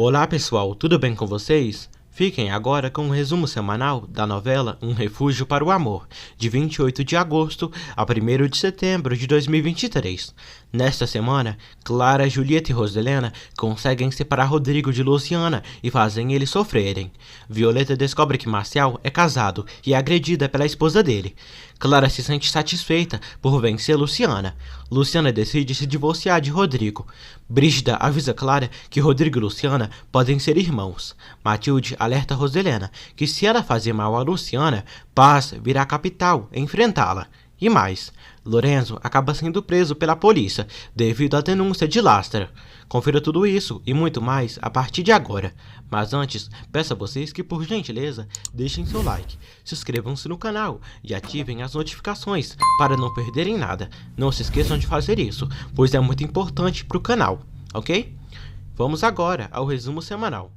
Olá pessoal, tudo bem com vocês? Fiquem agora com um resumo semanal da novela Um Refúgio para o Amor, de 28 de agosto a 1º de setembro de 2023. Nesta semana, Clara, Julieta e Roselena conseguem separar Rodrigo de Luciana e fazem eles sofrerem. Violeta descobre que Marcial é casado e é agredida pela esposa dele. Clara se sente satisfeita por vencer Luciana. Luciana decide se divorciar de Rodrigo. Brígida avisa Clara que Rodrigo e Luciana podem ser irmãos. Matilde alerta Roselena que se ela fazer mal a Luciana, Paz virá a capital enfrentá-la. E mais, Lorenzo acaba sendo preso pela polícia devido à denúncia de Lastra. Confira tudo isso e muito mais a partir de agora. Mas antes, peço a vocês que, por gentileza, deixem seu like, se inscrevam-se no canal e ativem as notificações para não perderem nada. Não se esqueçam de fazer isso, pois é muito importante para o canal, ok? Vamos agora ao resumo semanal.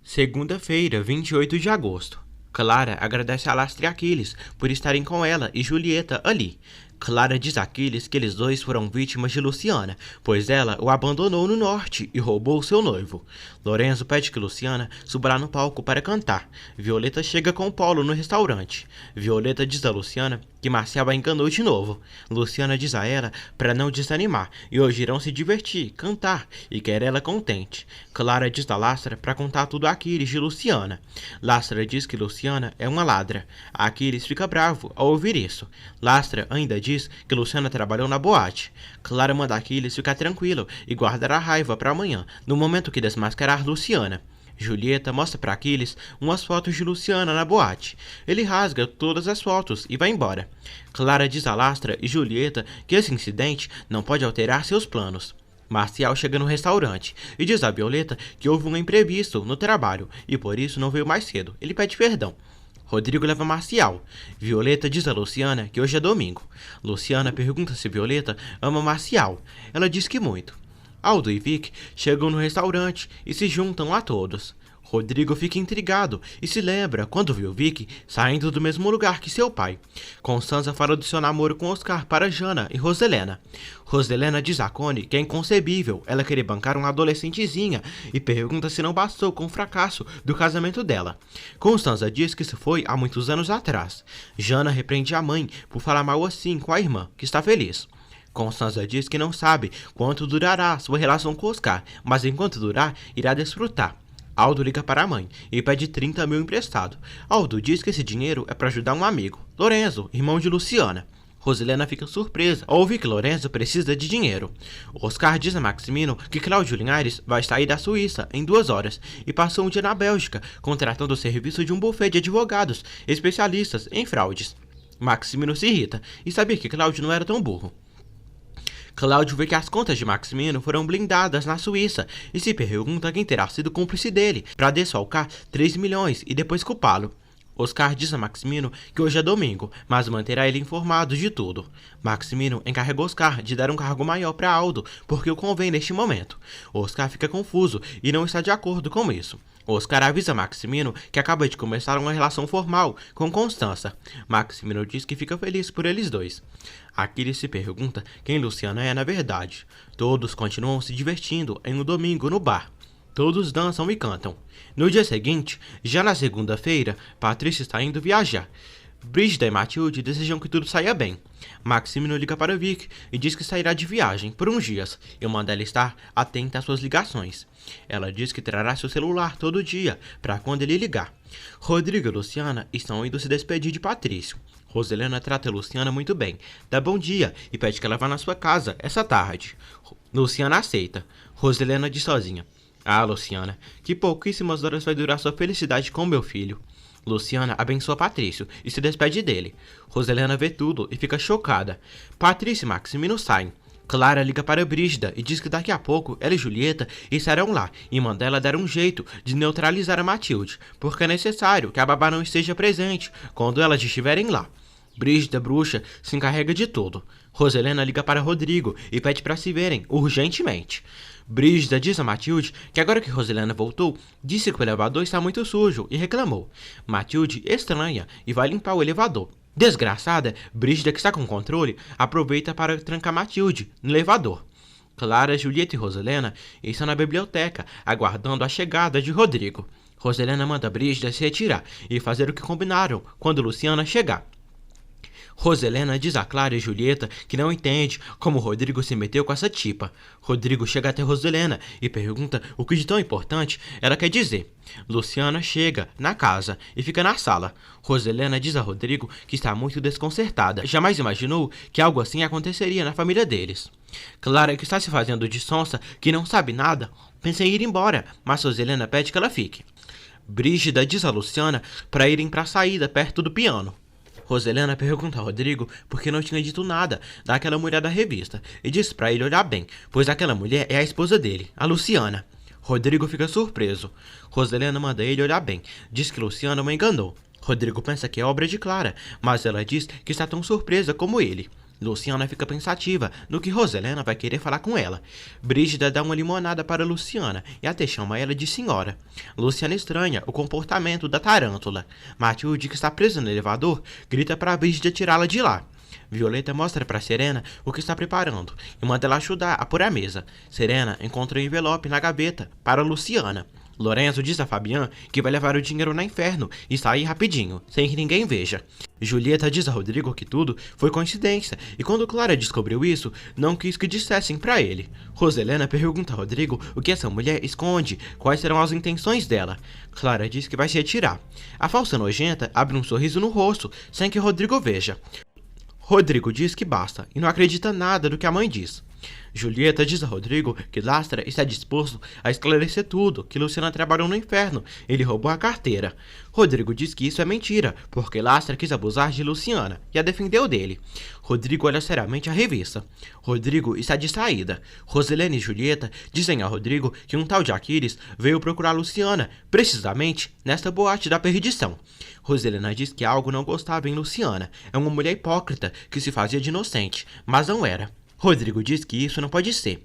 Segunda-feira, 28 de agosto. Clara agradece a Lastra e Aquiles por estarem com ela e Julieta ali. Clara diz a Aquiles que eles dois foram vítimas de Luciana, pois ela o abandonou no norte e roubou seu noivo. Lorenzo pede que Luciana suba lá no palco para cantar. Violeta chega com Paulo no restaurante. Violeta diz a Luciana que Marcial a enganou de novo. Luciana diz a ela para não desanimar e hoje irão se divertir, cantar e quer ela contente. Clara diz a Lastra para contar tudo a Aquiles de Luciana. Lastra diz que Luciana é uma ladra. Aquiles fica bravo ao ouvir isso. Lastra ainda diz que Luciana trabalhou na boate. Clara manda Aquiles ficar tranquilo e guardar a raiva para amanhã, no momento que desmascarar Luciana. Julieta mostra para Aquiles umas fotos de Luciana na boate. Ele rasga todas as fotos e vai embora. Clara diz a Lastra e Julieta que esse incidente não pode alterar seus planos. Marcial chega no restaurante e diz a Violeta que houve um imprevisto no trabalho e por isso não veio mais cedo. Ele pede perdão. Rodrigo leva Marcial. Violeta diz a Luciana que hoje é domingo. Luciana pergunta se Violeta ama Marcial. Ela diz que muito. Aldo e Vic chegam no restaurante e se juntam a todos. Rodrigo fica intrigado e se lembra quando viu Vic saindo do mesmo lugar que seu pai. Constanza fala do seu namoro com Oscar para Jana e Roselena. Roselena diz a Connie que é inconcebível ela querer bancar uma adolescentezinha e pergunta se não bastou com o fracasso do casamento dela. Constanza diz que isso foi há muitos anos atrás. Jana repreende a mãe por falar mal assim com a irmã, que está feliz. Constanza diz que não sabe quanto durará sua relação com Oscar, mas enquanto durar, irá desfrutar. Aldo liga para a mãe e pede 30 mil emprestado. Aldo diz que esse dinheiro é para ajudar um amigo, Lorenzo, irmão de Luciana. Roselena fica surpresa ao ouvir que Lorenzo precisa de dinheiro. Oscar diz a Maximino que Cláudio Linhares vai sair da Suíça em 2 horas e passou um dia na Bélgica, contratando o serviço de um buffet de advogados especialistas em fraudes. Maximino se irrita e sabia que Cláudio não era tão burro. Cláudio vê que as contas de Maximino foram blindadas na Suíça e se pergunta quem terá sido cúmplice dele para desfalcar 3 milhões e depois culpá-lo. Oscar diz a Maximino que hoje é domingo, mas manterá ele informado de tudo. Maximino encarrega Oscar de dar um cargo maior para Aldo, porque o convém neste momento. Oscar fica confuso e não está de acordo com isso. Oscar avisa Maximino que acaba de começar uma relação formal com Constança. Maximino diz que fica feliz por eles dois. Aquiles se pergunta quem Luciana é na verdade. Todos continuam se divertindo em um domingo no bar. Todos dançam e cantam. No dia seguinte, já na segunda-feira, Patrícia está indo viajar. Brígida e Matilde desejam que tudo saia bem. Maximino liga para Vic e diz que sairá de viagem por uns dias e manda ela estar atenta às suas ligações. Ela diz que trará seu celular todo dia para quando ele ligar. Rodrigo e Luciana estão indo se despedir de Patrício. Roselena trata Luciana muito bem, dá bom dia e pede que ela vá na sua casa essa tarde. Luciana aceita. Roselena diz sozinha: "Ah, Luciana, que pouquíssimas horas vai durar sua felicidade com meu filho." Luciana abençoa Patrício e se despede dele. Roselena vê tudo e fica chocada. Patrício e Maximino saem. Clara liga para Brígida e diz que daqui a pouco ela e Julieta estarão lá e manda ela dar um jeito de neutralizar a Matilde, porque é necessário que a babá não esteja presente quando elas estiverem lá. Brígida, bruxa, se encarrega de tudo. Roselena liga para Rodrigo e pede para se verem urgentemente. Brígida diz a Matilde que agora que Roselena voltou, disse que o elevador está muito sujo e reclamou. Matilde estranha e vai limpar o elevador. Desgraçada, Brígida, que está com controle, aproveita para trancar Matilde no elevador. Clara, Julieta e Roselena estão na biblioteca, aguardando a chegada de Rodrigo. Roselena manda Brígida se retirar e fazer o que combinaram quando Luciana chegar. Roselena diz a Clara e Julieta que não entende como Rodrigo se meteu com essa tipa. Rodrigo chega até Roselena e pergunta o que de tão importante ela quer dizer. Luciana chega na casa e fica na sala. Roselena diz a Rodrigo que está muito desconcertada. Jamais imaginou que algo assim aconteceria na família deles. Clara, que está se fazendo de sonsa, que não sabe nada, pensa em ir embora, mas Roselena pede que ela fique. Brígida diz a Luciana para irem para a saída perto do piano. Roselena pergunta a Rodrigo por que não tinha dito nada daquela mulher da revista e diz para ele olhar bem, pois aquela mulher é a esposa dele, a Luciana. Rodrigo fica surpreso. Roselena manda ele olhar bem, diz que Luciana o enganou. Rodrigo pensa que é obra de Clara, mas ela diz que está tão surpresa como ele. Luciana fica pensativa no que Roselena vai querer falar com ela. Brígida dá uma limonada para Luciana e até chama ela de senhora. Luciana estranha o comportamento da tarântula. Matilde, que está presa no elevador, grita para Brígida tirá-la de lá. Violeta mostra para Serena o que está preparando e manda ela ajudar a pôr a mesa. Serena encontra um envelope na gaveta para Luciana. Lorenzo diz a Fabian que vai levar o dinheiro no inferno e sair rapidinho, sem que ninguém veja. Julieta diz a Rodrigo que tudo foi coincidência e quando Clara descobriu isso, não quis que dissessem para ele. Roselena pergunta a Rodrigo o que essa mulher esconde, quais serão as intenções dela. Clara diz que vai se retirar. A falsa nojenta abre um sorriso no rosto, sem que Rodrigo veja. Rodrigo diz que basta e não acredita nada do que a mãe diz. Julieta diz a Rodrigo que Lastra está disposto a esclarecer tudo, que Luciana trabalhou no inferno, ele roubou a carteira. Rodrigo diz que isso é mentira, porque Lastra quis abusar de Luciana e a defendeu dele. Rodrigo olha seriamente a revista. Rodrigo está de saída. Roselena e Julieta dizem a Rodrigo que um tal de Aquiles veio procurar Luciana, precisamente nesta boate da perdição. Roselena diz que algo não gostava em Luciana. É uma mulher hipócrita que se fazia de inocente, mas não era. Rodrigo diz que isso não pode ser.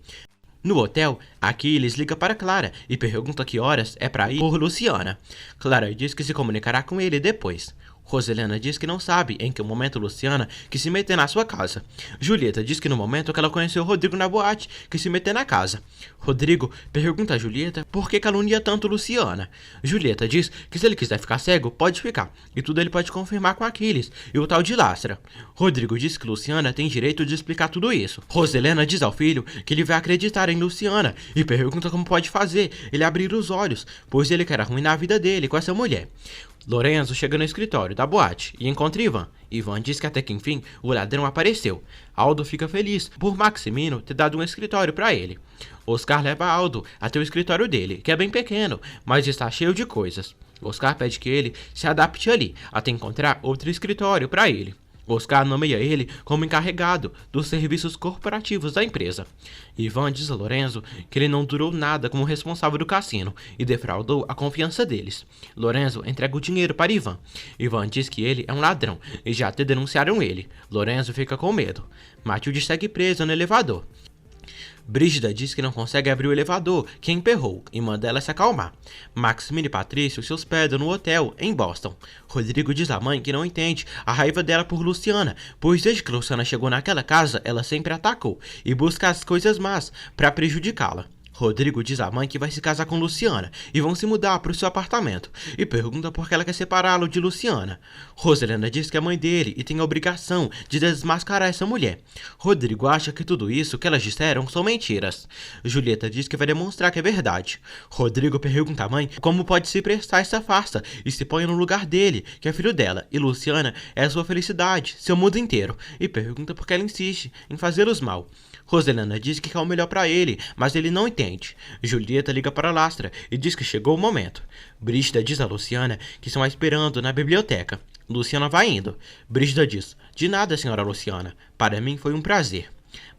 No hotel, Aquiles liga para Clara e pergunta que horas é para ir por Luciana. Clara diz que se comunicará com ele depois. Roselena diz que não sabe em que momento Luciana quis se meter na sua casa. Julieta diz que no momento que ela conheceu Rodrigo na boate, quis se meter na casa. Rodrigo pergunta a Julieta por que calunia tanto Luciana. Julieta diz que se ele quiser ficar cego, pode ficar, e tudo ele pode confirmar com Aquiles e o tal de Lastra. Rodrigo diz que Luciana tem direito de explicar tudo isso. Roselena diz ao filho que ele vai acreditar em Luciana e pergunta como pode fazer ele abrir os olhos, pois ele quer arruinar a vida dele com essa mulher. Lorenzo chega no escritório da boate e encontra Ivan. Ivan diz que até que enfim o ladrão apareceu. Aldo fica feliz por Maximino ter dado um escritório para ele. Oscar leva Aldo até o escritório dele, que é bem pequeno, mas está cheio de coisas. Oscar pede que ele se adapte ali, até encontrar outro escritório para ele. Oscar nomeia ele como encarregado dos serviços corporativos da empresa. Ivan diz a Lorenzo que ele não durou nada como responsável do cassino e defraudou a confiança deles. Lorenzo entrega o dinheiro para Ivan. Ivan diz que ele é um ladrão e já até denunciaram ele. Lorenzo fica com medo. Matilde segue presa no elevador. Brígida diz que não consegue abrir o elevador, que emperrou, e manda ela se acalmar. Maximino e Patrício se hospedam no hotel, em Boston. Rodrigo diz à mãe que não entende a raiva dela por Luciana, pois desde que Luciana chegou naquela casa, ela sempre atacou e busca as coisas más para prejudicá-la. Rodrigo diz à mãe que vai se casar com Luciana e vão se mudar para o seu apartamento e pergunta por que ela quer separá-lo de Luciana. Roselena diz que é mãe dele e tem a obrigação de desmascarar essa mulher. Rodrigo acha que tudo isso que elas disseram são mentiras. Julieta diz que vai demonstrar que é verdade. Rodrigo pergunta à mãe como pode se prestar essa farsa e se põe no lugar dele, que é filho dela, e Luciana é a sua felicidade, seu mundo inteiro, e pergunta por que ela insiste em fazê-los mal. Roselena diz que quer o melhor para ele, mas ele não entende. Julieta liga para Lastra e diz que chegou o momento. Brígida diz a Luciana que estão a esperando na biblioteca. Luciana vai indo. Brígida diz: "De nada, senhora Luciana. Para mim foi um prazer."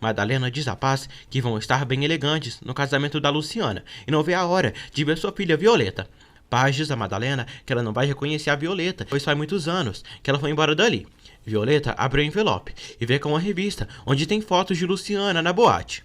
Madalena diz a Paz que vão estar bem elegantes no casamento da Luciana e não vê a hora de ver sua filha Violeta. Paz diz a Madalena que ela não vai reconhecer a Violeta, pois faz muitos anos que ela foi embora dali. Violeta abre o envelope e vê com uma revista onde tem fotos de Luciana na boate.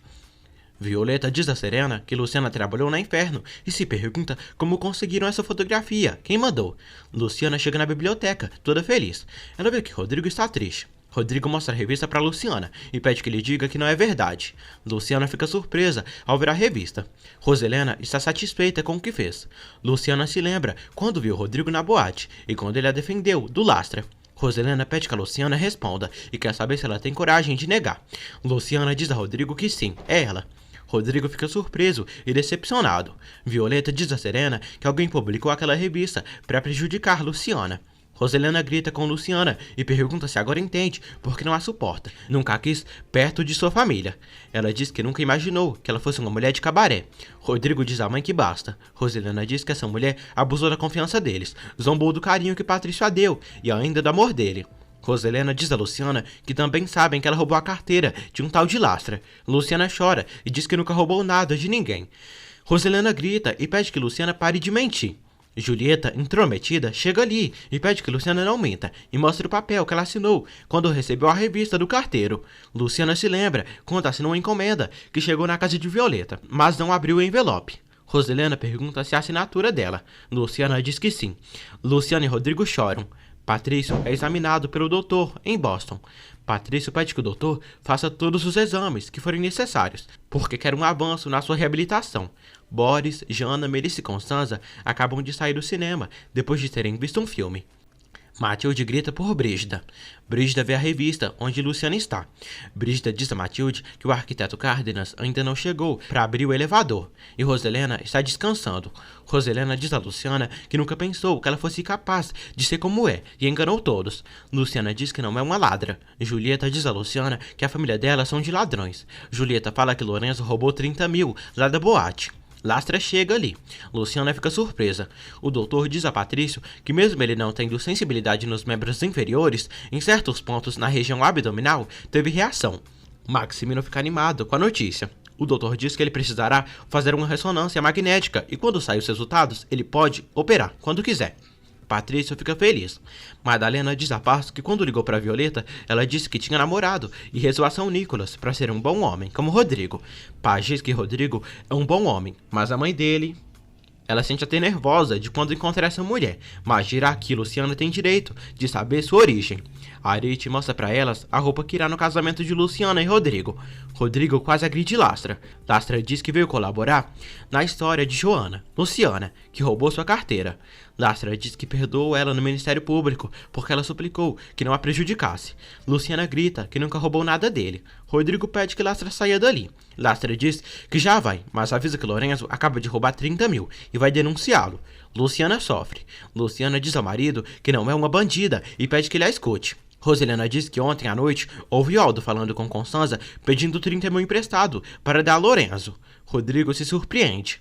Violeta diz a Serena que Luciana trabalhou no inferno e se pergunta como conseguiram essa fotografia, quem mandou. Luciana chega na biblioteca, toda feliz. Ela vê que Rodrigo está triste. Rodrigo mostra a revista para Luciana e pede que lhe diga que não é verdade. Luciana fica surpresa ao ver a revista. Roselena está satisfeita com o que fez. Luciana se lembra quando viu Rodrigo na boate e quando ele a defendeu do Lastra. Roselena pede que a Luciana responda e quer saber se ela tem coragem de negar. Luciana diz a Rodrigo que sim, é ela. Rodrigo fica surpreso e decepcionado. Violeta diz a Serena que alguém publicou aquela revista para prejudicar Luciana. Roselena grita com Luciana e pergunta se agora entende porque não a suporta. Nunca a quis perto de sua família. Ela diz que nunca imaginou que ela fosse uma mulher de cabaré. Rodrigo diz à mãe que basta. Roselena diz que essa mulher abusou da confiança deles, zombou do carinho que Patrício a deu e ainda do amor dele. Roselena diz a Luciana que também sabem que ela roubou a carteira de um tal de Lastra. Luciana chora e diz que nunca roubou nada de ninguém. Roselena grita e pede que Luciana pare de mentir. Julieta, intrometida, chega ali e pede que Luciana não minta e mostra o papel que ela assinou quando recebeu a revista do carteiro. Luciana se lembra quando assinou uma encomenda que chegou na casa de Violeta, mas não abriu o envelope. Roselena pergunta se é a assinatura dela. Luciana diz que sim. Luciana e Rodrigo choram. Patrício é examinado pelo doutor em Boston. Patrício pede que o doutor faça todos os exames que forem necessários, porque quer um avanço na sua reabilitação. Boris, Jana, Melissa e Constanza acabam de sair do cinema depois de terem visto um filme. Matilde grita por Brígida. Brígida vê a revista onde Luciana está. Brígida diz a Matilde que o arquiteto Cárdenas ainda não chegou para abrir o elevador e Roselena está descansando. Roselena diz a Luciana que nunca pensou que ela fosse capaz de ser como é e enganou todos. Luciana diz que não é uma ladra. Julieta diz a Luciana que a família dela são de ladrões. Julieta fala que Lorenzo roubou 30 mil lá da boate. Lastra chega ali. Luciana fica surpresa. O doutor diz a Patrício que mesmo ele não tendo sensibilidade nos membros inferiores, em certos pontos na região abdominal, teve reação. Maximino fica animado com a notícia. O doutor diz que ele precisará fazer uma ressonância magnética e quando sair os resultados, ele pode operar quando quiser. Patrício fica feliz. Madalena diz a Passo que quando ligou para Violeta, ela disse que tinha namorado e rezou a São Nicolas para ser um bom homem, como Rodrigo. Paz diz que Rodrigo é um bom homem, mas a mãe dele... Ela sente até nervosa de quando encontrar essa mulher, mas dirá que Luciana tem direito de saber sua origem. Arete mostra para elas a roupa que irá no casamento de Luciana e Rodrigo. Rodrigo quase agride Lastra. Lastra diz que veio colaborar na história de Joana, Luciana, que roubou sua carteira. Lastra diz que perdoou ela no Ministério Público porque ela suplicou que não a prejudicasse. Luciana grita que nunca roubou nada dele. Rodrigo pede que Lastra saia dali. Lastra diz que já vai, mas avisa que Lorenzo acaba de roubar 30 mil e vai denunciá-lo. Luciana sofre. Luciana diz ao marido que não é uma bandida e pede que ele a escute. Roselena diz que ontem à noite ouviu Aldo falando com Constanza pedindo 30 mil emprestado para dar a Lorenzo. Rodrigo se surpreende.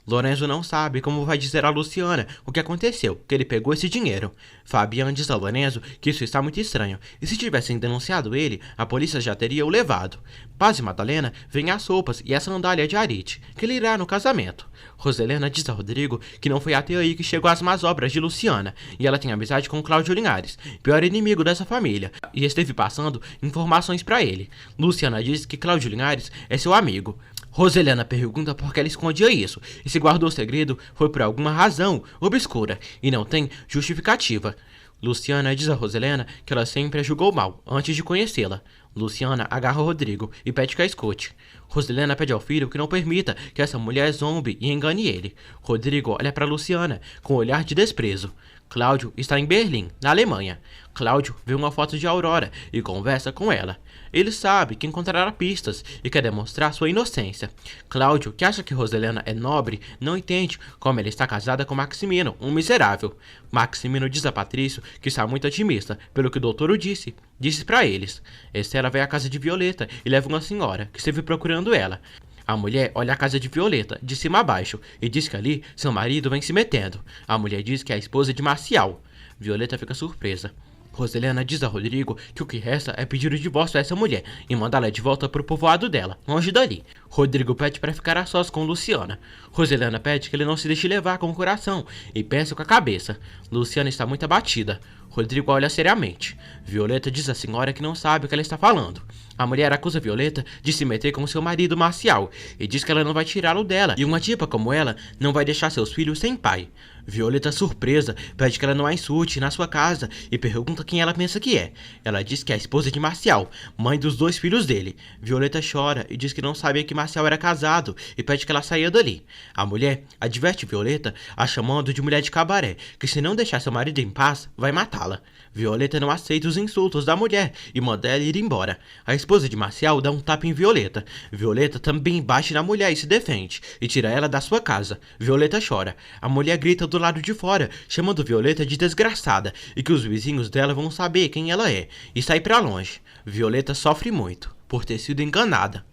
Lorenzo não sabe como vai dizer a Luciana o que aconteceu, que ele pegou esse dinheiro. Fabian diz a Lorenzo que isso está muito estranho, e se tivessem denunciado ele, a polícia já teria o levado. Paz e Madalena veem as roupas e a sandália de Arite, que ele irá no casamento. Roselena diz a Rodrigo que não foi até aí que chegou às más obras de Luciana, e ela tem amizade com Cláudio Linhares, pior inimigo dessa família, e esteve passando informações para ele. Luciana diz que Cláudio Linhares é seu amigo. Roselena pergunta por que ela escondia isso, e se guardou o segredo foi por alguma razão obscura, e não tem justificativa. Luciana diz a Roselena que ela sempre a julgou mal, antes de conhecê-la. Luciana agarra o Rodrigo e pede que a escute. Roselena pede ao filho que não permita que essa mulher zombe e engane ele. Rodrigo olha para Luciana com um olhar de desprezo. Cláudio está em Berlim, na Alemanha. Cláudio vê uma foto de Aurora e conversa com ela. Ele sabe que encontrará pistas e quer demonstrar sua inocência. Cláudio, que acha que Roselena é nobre, não entende como ela está casada com Maximino, um miserável. Maximino diz a Patrício que está muito otimista pelo que o doutor o disse. Disse para eles. Estela vai à casa de Violeta e leva uma senhora que esteve procurando ela. A mulher olha a casa de Violeta, de cima a baixo, e diz que ali seu marido vem se metendo. A mulher diz que é a esposa de Marcial. Violeta fica surpresa. Roselena diz a Rodrigo que o que resta é pedir o divórcio a essa mulher e mandá-la de volta pro povoado dela, longe dali. Rodrigo pede para ficar a sós com Luciana. Roselena pede que ele não se deixe levar com o coração e pense com a cabeça. Luciana está muito abatida. Rodrigo olha seriamente. Violeta diz à senhora que não sabe o que ela está falando. A mulher acusa Violeta de se meter com seu marido Marcial e diz que ela não vai tirá-lo dela e uma tipa como ela não vai deixar seus filhos sem pai. Violeta, surpresa, pede que ela não a insulte na sua casa e pergunta quem ela pensa que é. Ela diz que é a esposa de Marcial, mãe dos 2 filhos dele. Violeta chora e diz que não sabia que Marcial era casado e pede que ela saia dali. A mulher adverte Violeta, a chamando de mulher de cabaré, que se não deixar seu marido em paz, vai matá-la. Violeta não aceita os insultos da mulher e manda ela ir embora. A esposa de Marcial dá um tapa em Violeta. Violeta também bate na mulher e se defende, e tira ela da sua casa. Violeta chora. A mulher grita do lado de fora, chamando Violeta de desgraçada, e que os vizinhos dela vão saber quem ela é, e sai pra longe. Violeta sofre muito, por ter sido enganada.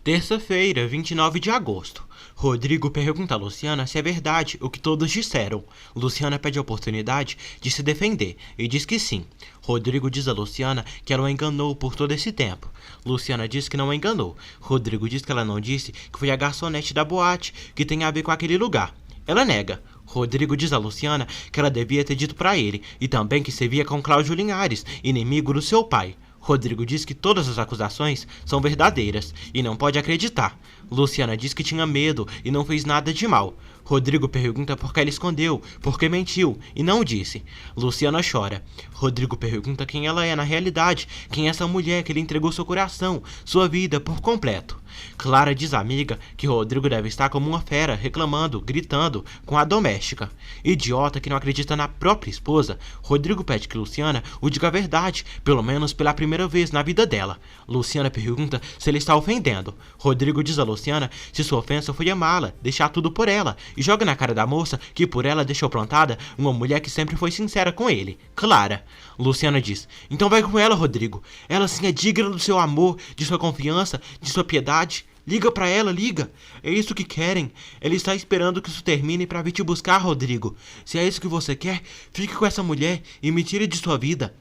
Terça-feira, 29 de agosto. Rodrigo pergunta a Luciana se é verdade o que todos disseram. Luciana pede a oportunidade de se defender e diz que sim. Rodrigo diz a Luciana que ela o enganou por todo esse tempo. Luciana diz que não a enganou. Rodrigo diz que ela não disse que foi a garçonete da boate, que tem a ver com aquele lugar. Ela nega. Rodrigo diz a Luciana que ela devia ter dito para ele e também que se via com Cláudio Linhares, inimigo do seu pai. Rodrigo diz que todas as acusações são verdadeiras e não pode acreditar. Luciana diz que tinha medo e não fez nada de mal. Rodrigo pergunta por que ela escondeu, por que mentiu e não disse. Luciana chora. Rodrigo pergunta quem ela é na realidade, quem é essa mulher que ele entregou seu coração, sua vida por completo. Clara diz à amiga que Rodrigo deve estar como uma fera, reclamando, gritando com a doméstica. Idiota que não acredita na própria esposa, Rodrigo pede que Luciana o diga a verdade, pelo menos pela primeira vez na vida dela. Luciana pergunta se ele está ofendendo. Rodrigo diz a Luciana se sua ofensa foi amá-la, deixar tudo por ela, e joga na cara da moça que por ela deixou plantada uma mulher que sempre foi sincera com ele, Clara. Luciana diz: então vai com ela, Rodrigo. Ela sim é digna do seu amor, de sua confiança, de sua piedade. Liga pra ela, liga. É isso que querem. Ela está esperando que isso termine pra vir te buscar, Rodrigo. Se é isso que você quer, fique com essa mulher e me tire de sua vida.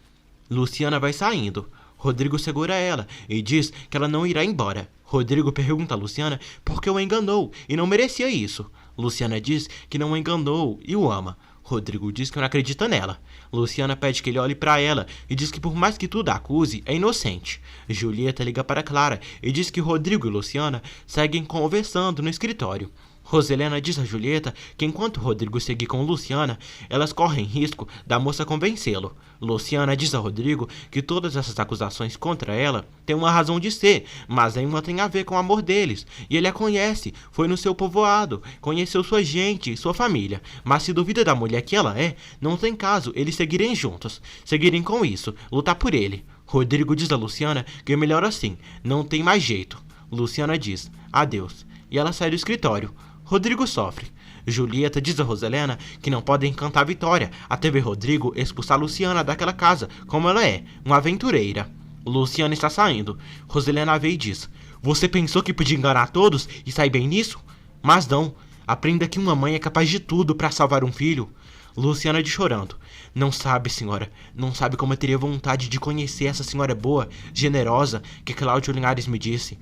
Luciana vai saindo. Rodrigo segura ela e diz que ela não irá embora. Rodrigo pergunta a Luciana por que o enganou e não merecia isso. Luciana diz que não o enganou e o ama. Rodrigo diz que não acredita nela. Luciana pede que ele olhe para ela e diz que por mais que tudo a acuse, é inocente. Julieta liga para Clara e diz que Rodrigo e Luciana seguem conversando no escritório. Roselena diz a Julieta que enquanto Rodrigo seguir com Luciana, elas correm risco da moça convencê-lo. Luciana diz a Rodrigo que todas essas acusações contra ela têm uma razão de ser, mas nenhuma tem a ver com o amor deles. E ele a conhece, foi no seu povoado, conheceu sua gente, sua família. Mas se duvida da mulher que ela é, não tem caso eles seguirem juntos, seguirem com isso, lutar por ele. Rodrigo diz a Luciana que é melhor assim, não tem mais jeito. Luciana diz adeus e ela sai do escritório. Rodrigo sofre. Julieta diz a Roselena que não podem cantar vitória até ver Rodrigo expulsar Luciana daquela casa, como ela é, uma aventureira. Luciana está saindo. Roselena vê e diz: você pensou que podia enganar todos e sair bem nisso? Mas não. Aprenda que uma mãe é capaz de tudo para salvar um filho. Luciana diz chorando: não sabe, senhora, não sabe como eu teria vontade de conhecer essa senhora boa, generosa, que Cláudio Linhares me disse.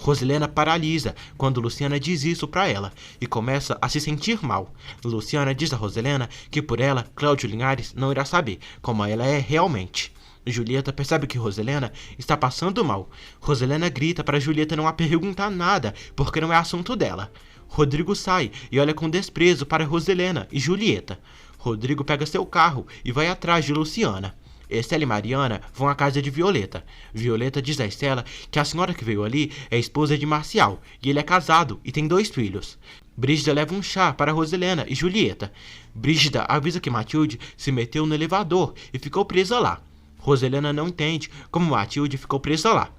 Roselena paralisa quando Luciana diz isso para ela e começa a se sentir mal. Luciana diz a Roselena que por ela, Cláudio Linhares não irá saber como ela é realmente. Julieta percebe que Roselena está passando mal. Roselena grita para Julieta não a perguntar nada, porque não é assunto dela. Rodrigo sai e olha com desprezo para Roselena e Julieta. Rodrigo pega seu carro e vai atrás de Luciana. Estela e Mariana vão à casa de Violeta. Violeta diz a Estela que a senhora que veio ali é esposa de Marcial e ele é casado e tem 2 filhos. Brígida leva um chá para Roselena e Julieta. Brígida avisa que Matilde se meteu no elevador e ficou presa lá. Roselena não entende como Matilde ficou presa lá.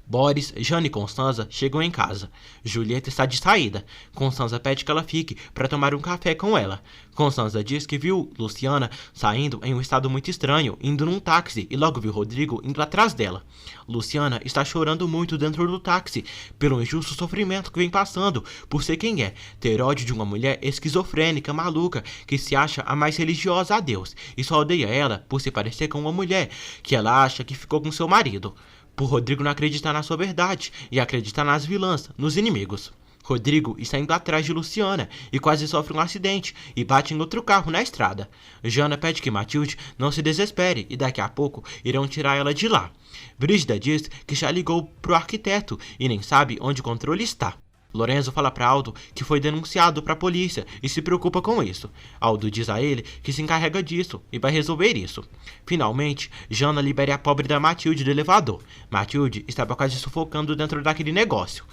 Boris, Jane e Constanza chegam em casa. Julieta está distraída. Constanza pede que ela fique para tomar um café com ela. Constanza diz que viu Luciana saindo em um estado muito estranho, indo num táxi, e logo viu Rodrigo indo atrás dela. Luciana está chorando muito dentro do táxi, pelo injusto sofrimento que vem passando, por ser quem é, ter ódio de uma mulher esquizofrênica, maluca, que se acha a mais religiosa a Deus, e só odeia ela por se parecer com uma mulher que ela acha que ficou com seu marido. Por Rodrigo não acreditar na sua verdade e acreditar nas vilãs, nos inimigos. Rodrigo está indo atrás de Luciana e quase sofre um acidente e bate em outro carro na estrada. Jana pede que Matilde não se desespere e daqui a pouco irão tirar ela de lá. Brígida diz que já ligou pro arquiteto e nem sabe onde o controle está. Lorenzo fala para Aldo que foi denunciado para a polícia e se preocupa com isso. Aldo diz a ele que se encarrega disso e vai resolver isso. Finalmente, Jana libera a pobre da Matilde do elevador. Matilde estava quase sufocando dentro daquele negócio.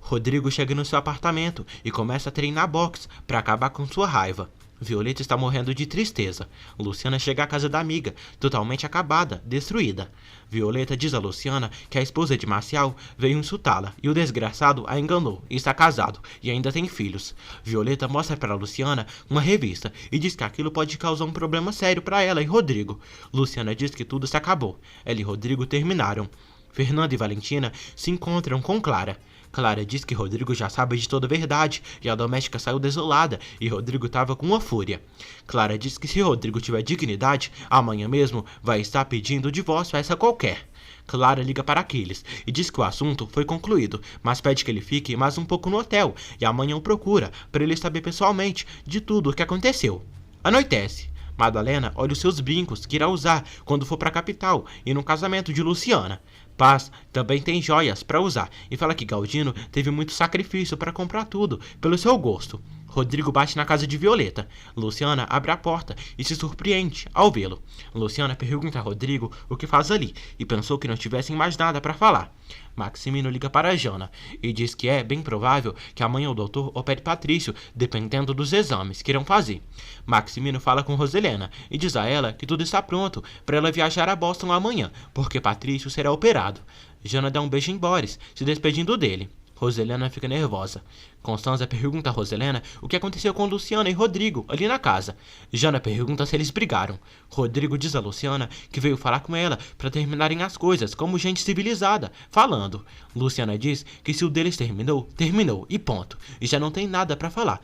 Rodrigo chega no seu apartamento e começa a treinar boxe para acabar com sua raiva. Violeta está morrendo de tristeza. Luciana chega à casa da amiga, totalmente acabada, destruída. Violeta diz a Luciana que a esposa de Marcial veio insultá-la e o desgraçado a enganou e está casado e ainda tem filhos. Violeta mostra para Luciana uma revista e diz que aquilo pode causar um problema sério para ela e Rodrigo. Luciana diz que tudo se acabou. Ela e Rodrigo terminaram. Fernanda e Valentina se encontram com Clara. Clara diz que Rodrigo já sabe de toda a verdade e a doméstica saiu desolada e Rodrigo estava com uma fúria. Clara diz que se Rodrigo tiver dignidade, amanhã mesmo vai estar pedindo o divórcio a essa qualquer. Clara liga para Aquiles e diz que o assunto foi concluído, mas pede que ele fique mais um pouco no hotel e amanhã o procura para ele saber pessoalmente de tudo o que aconteceu. Anoitece. Madalena olha os seus brincos que irá usar quando for para a capital e no casamento de Luciana. Paz também tem joias para usar e fala que Galdino teve muito sacrifício para comprar tudo pelo seu gosto. Rodrigo bate na casa de Violeta. Luciana abre a porta e se surpreende ao vê-lo. Luciana pergunta a Rodrigo o que faz ali e pensou que não tivessem mais nada para falar. Maximino liga para Jana e diz que é bem provável que amanhã o doutor opere Patrício, dependendo dos exames que irão fazer. Maximino fala com Roselena e diz a ela que tudo está pronto para ela viajar a Boston amanhã, porque Patrício será operado. Jana dá um beijo em Boris, se despedindo dele. Roselena fica nervosa. Constanza pergunta a Roselena o que aconteceu com Luciana e Rodrigo ali na casa. Jana pergunta se eles brigaram. Rodrigo diz a Luciana que veio falar com ela para terminarem as coisas como gente civilizada, falando. Luciana diz que se o deles terminou, terminou e ponto. E já não tem nada para falar.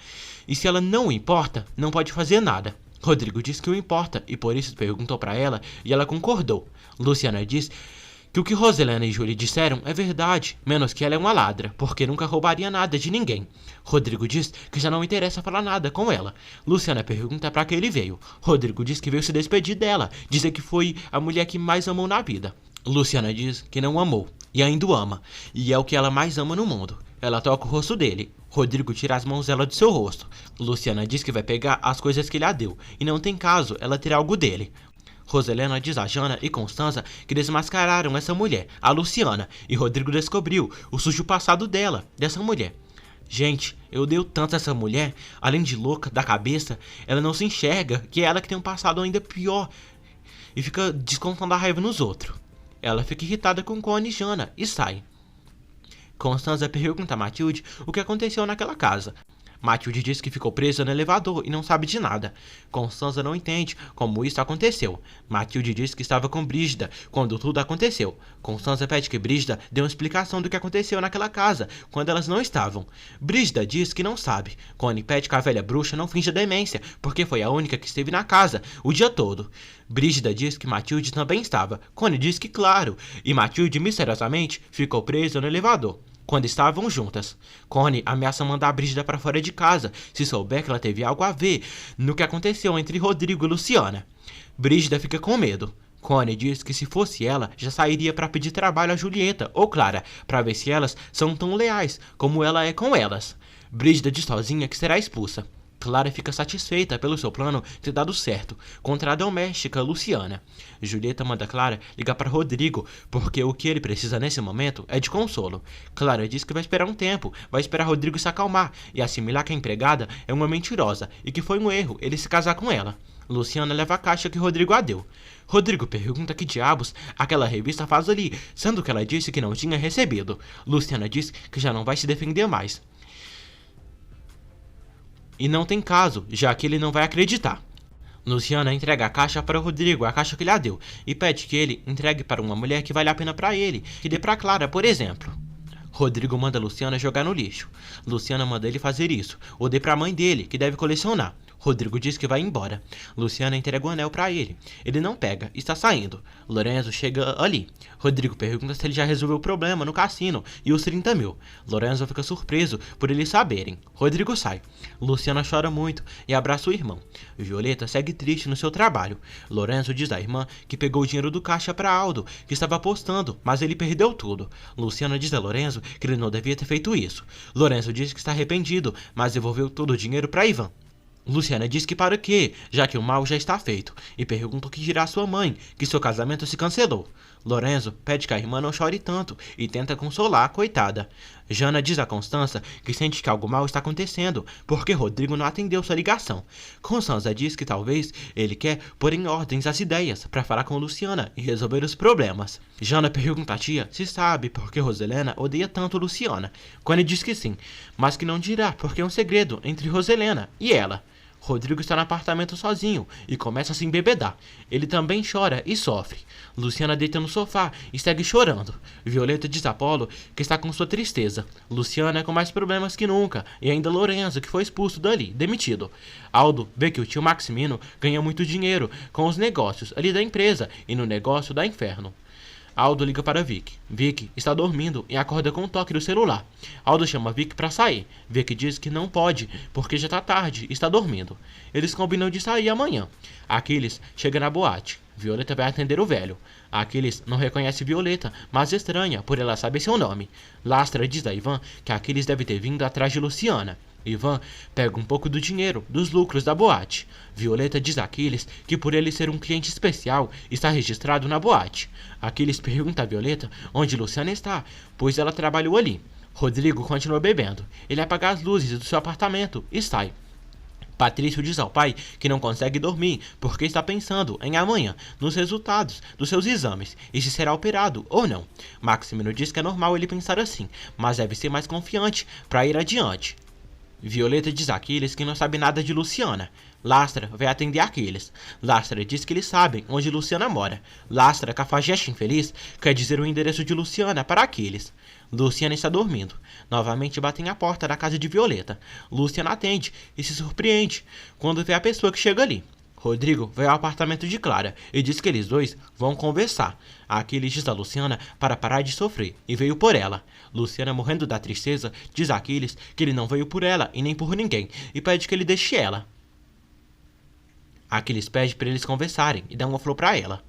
E se ela não importa, não pode fazer nada. Rodrigo diz que o importa e por isso perguntou para ela e ela concordou. Luciana diz que o que Roselena e Júlia disseram é verdade, menos que ela é uma ladra, porque nunca roubaria nada de ninguém. Rodrigo diz que já não interessa falar nada com ela. Luciana pergunta para que ele veio. Rodrigo diz que veio se despedir dela, dizer que foi a mulher que mais amou na vida. Luciana diz que não amou, e ainda o ama, e é o que ela mais ama no mundo. Ela toca o rosto dele. Rodrigo tira as mãos dela do seu rosto. Luciana diz que vai pegar as coisas que ele a deu, e não tem caso ela ter algo dele. Roselena diz a Jana e Constanza que desmascararam essa mulher, a Luciana, e Rodrigo descobriu o sujo passado dela, dessa mulher. Gente, eu odeio tanto essa mulher, além de louca da cabeça, ela não se enxerga que é ela que tem um passado ainda pior e fica descontando a raiva nos outros. Ela fica irritada com Connie e Jana e sai. Constanza pergunta a Matilde o que aconteceu naquela casa. Matilde diz que ficou presa no elevador e não sabe de nada. Constanza não entende como isso aconteceu. Matilde diz que estava com Brígida quando tudo aconteceu. Constanza pede que Brígida dê uma explicação do que aconteceu naquela casa quando elas não estavam. Brígida diz que não sabe. Connie pede que a velha bruxa não finja demência, porque foi a única que esteve na casa o dia todo. Brígida diz que Matilde também estava. Connie diz que claro. E Matilde misteriosamente ficou presa no elevador quando estavam juntas. Connie ameaça mandar a Brígida para fora de casa se souber que ela teve algo a ver no que aconteceu entre Rodrigo e Luciana. Brígida fica com medo. Connie diz que se fosse ela, já sairia para pedir trabalho a Julieta ou Clara, para ver se elas são tão leais como ela é com elas. Brígida diz sozinha que será expulsa. Clara fica satisfeita pelo seu plano ter dado certo contra a doméstica Luciana. Julieta manda Clara ligar para Rodrigo, porque o que ele precisa nesse momento é de consolo. Clara diz que vai esperar um tempo, vai esperar Rodrigo se acalmar e assimilar que a empregada é uma mentirosa e que foi um erro ele se casar com ela. Luciana leva a caixa que Rodrigo a deu. Rodrigo pergunta que diabos aquela revista faz ali, sendo que ela disse que não tinha recebido. Luciana diz que já não vai se defender mais. E não tem caso, já que ele não vai acreditar. Luciana entrega a caixa para Rodrigo, a caixa que ele a deu, e pede que ele entregue para uma mulher que vale a pena para ele, que dê para Clara, por exemplo. Rodrigo manda Luciana jogar no lixo. Luciana manda ele fazer isso, ou dê para a mãe dele, que deve colecionar. Rodrigo diz que vai embora. Luciana entrega o anel pra ele. Ele não pega, está saindo. Lorenzo chega ali. Rodrigo pergunta se ele já resolveu o problema no cassino e os 30 mil. Lorenzo fica surpreso por eles saberem. Rodrigo sai. Luciana chora muito e abraça o irmão. Violeta segue triste no seu trabalho. Lorenzo diz à irmã que pegou o dinheiro do caixa para Aldo, que estava apostando, mas ele perdeu tudo. Luciana diz a Lorenzo que ele não devia ter feito isso. Lorenzo diz que está arrependido, mas devolveu todo o dinheiro para Ivan. Luciana diz que para quê, já que o mal já está feito, e pergunta o que dirá sua mãe, que seu casamento se cancelou. Lorenzo pede que a irmã não chore tanto e tenta consolar a coitada. Jana diz a Constança que sente que algo mal está acontecendo, porque Rodrigo não atendeu sua ligação. Constança diz que talvez ele quer pôr em ordens as ideias para falar com Luciana e resolver os problemas. Jana pergunta à tia se sabe por que Roselena odeia tanto Luciana. Connie diz que sim, mas que não dirá porque é um segredo entre Roselena e ela. Rodrigo está no apartamento sozinho e começa a se embebedar. Ele também chora e sofre. Luciana deita no sofá e segue chorando. Violeta diz a Apolo que está com sua tristeza. Luciana é com mais problemas que nunca. E ainda Lorenzo, que foi expulso dali, demitido. Aldo vê que o tio Maximino ganha muito dinheiro com os negócios ali da empresa e no negócio da Inferno. Aldo liga para Vicky. Vicky está dormindo e acorda com um toque do celular. Aldo chama Vicky para sair. Vicky diz que não pode, porque já está tarde e está dormindo. Eles combinam de sair amanhã. Aquiles chega na boate. Violeta vai atender o velho. Aquiles não reconhece Violeta, mas estranha por ela saber seu nome. Lastra diz a Ivan que Aquiles deve ter vindo atrás de Luciana. Ivan pega um pouco do dinheiro dos lucros da boate. Violeta diz a Aquiles que por ele ser um cliente especial, está registrado na boate. Aquiles pergunta a Violeta onde Luciana está, pois ela trabalhou ali. Rodrigo continua bebendo. Ele apaga as luzes do seu apartamento e sai. Patrício diz ao pai que não consegue dormir porque está pensando em amanhã, nos resultados dos seus exames e se será operado ou não. Maximino diz que é normal ele pensar assim, mas deve ser mais confiante para ir adiante. Violeta diz a Aquiles que não sabe nada de Luciana. Lastra vai atender Aquiles. Lastra diz que eles sabem onde Luciana mora. Lastra, cafajeste infeliz, quer dizer o endereço de Luciana para Aquiles. Luciana está dormindo. Novamente batem à porta da casa de Violeta. Luciana atende e se surpreende quando vê a pessoa que chega ali. Rodrigo vai ao apartamento de Clara e diz que eles dois vão conversar. Aquiles diz a Luciana para parar de sofrer e veio por ela. Luciana, morrendo da tristeza, diz a Aquiles que ele não veio por ela e nem por ninguém e pede que ele deixe ela. Aquiles pede para eles conversarem e dá uma flor para ela.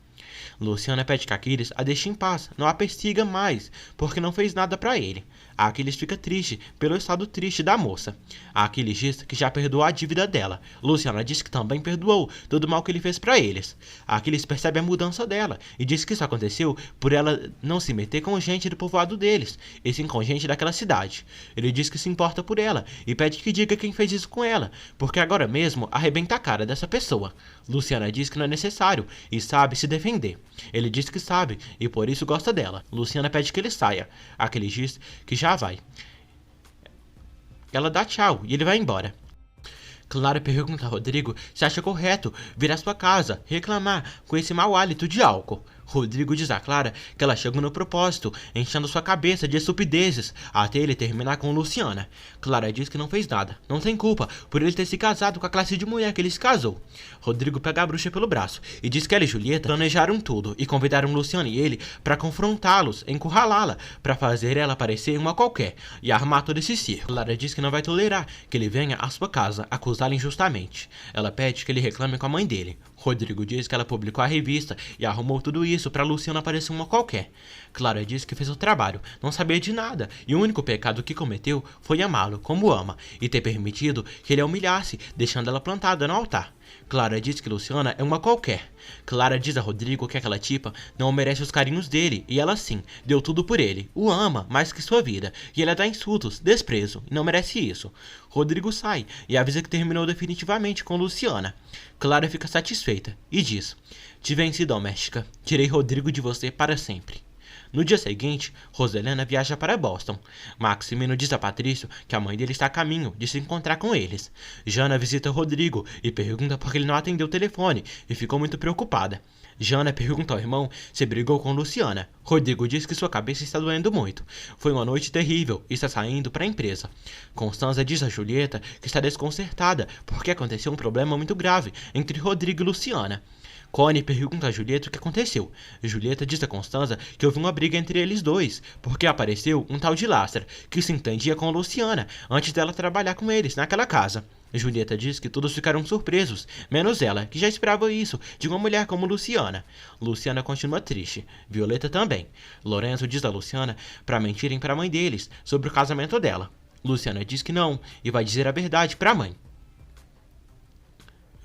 Luciana pede que Aquiles a deixe em paz, não a persiga mais, porque não fez nada para ele. Aquiles fica triste pelo estado triste da moça. Aquiles diz que já perdoou a dívida dela. Luciana diz que também perdoou todo o mal que ele fez para eles. Aquiles percebe a mudança dela e diz que isso aconteceu por ela não se meter com gente do povoado deles, e sim com gente daquela cidade. Ele diz que se importa por ela e pede que diga quem fez isso com ela, porque agora mesmo arrebenta a cara dessa pessoa. Luciana diz que não é necessário e sabe se defender. Ele diz que sabe e por isso gosta dela. Luciana pede que ele saia. Aquiles diz que já vai. Ela dá tchau e ele vai embora. Clara pergunta a Rodrigo se acha correto vir à sua casa reclamar com esse mau hálito de álcool. Rodrigo diz a Clara que ela chegou no propósito, enchendo sua cabeça de estupidezes, até ele terminar com Luciana. Clara diz que não fez nada, não tem culpa por ele ter se casado com a classe de mulher que ele se casou. Rodrigo pega a bruxa pelo braço e diz que ela e Julieta planejaram tudo e convidaram Luciana e ele para confrontá-los, encurralá-la, para fazer ela parecer uma qualquer e armar todo esse circo. Clara diz que não vai tolerar que ele venha à sua casa acusá-la injustamente. Ela pede que ele reclame com a mãe dele. Rodrigo diz que ela publicou a revista e arrumou tudo isso para Luciana parecer uma qualquer. Clara diz que fez o trabalho, não sabia de nada, e o único pecado que cometeu foi amá-lo como ama e ter permitido que ele a humilhasse, deixando ela plantada no altar. Clara diz que Luciana é uma qualquer. Clara diz a Rodrigo que aquela tipa não merece os carinhos dele, e ela sim, deu tudo por ele, o ama mais que sua vida, e ela dá insultos, desprezo, e não merece isso. Rodrigo sai e avisa que terminou definitivamente com Luciana. Clara fica satisfeita e diz: "Te venci, doméstica, tirei Rodrigo de você para sempre." No dia seguinte, Roselena viaja para Boston. Maximino diz a Patrício que a mãe dele está a caminho de se encontrar com eles. Jana visita Rodrigo e pergunta por que ele não atendeu o telefone e ficou muito preocupada. Jana pergunta ao irmão se brigou com Luciana. Rodrigo diz que sua cabeça está doendo muito. Foi uma noite terrível e está saindo para a empresa. Constanza diz a Julieta que está desconcertada porque aconteceu um problema muito grave entre Rodrigo e Luciana. Connie pergunta a Julieta o que aconteceu. Julieta diz a Constanza que houve uma briga entre eles dois, porque apareceu um tal de Lastra, que se entendia com Luciana antes dela trabalhar com eles naquela casa. Julieta diz que todos ficaram surpresos, menos ela, que já esperava isso de uma mulher como Luciana. Luciana continua triste. Violeta também. Lorenzo diz a Luciana para mentirem para a mãe deles sobre o casamento dela. Luciana diz que não e vai dizer a verdade para a mãe.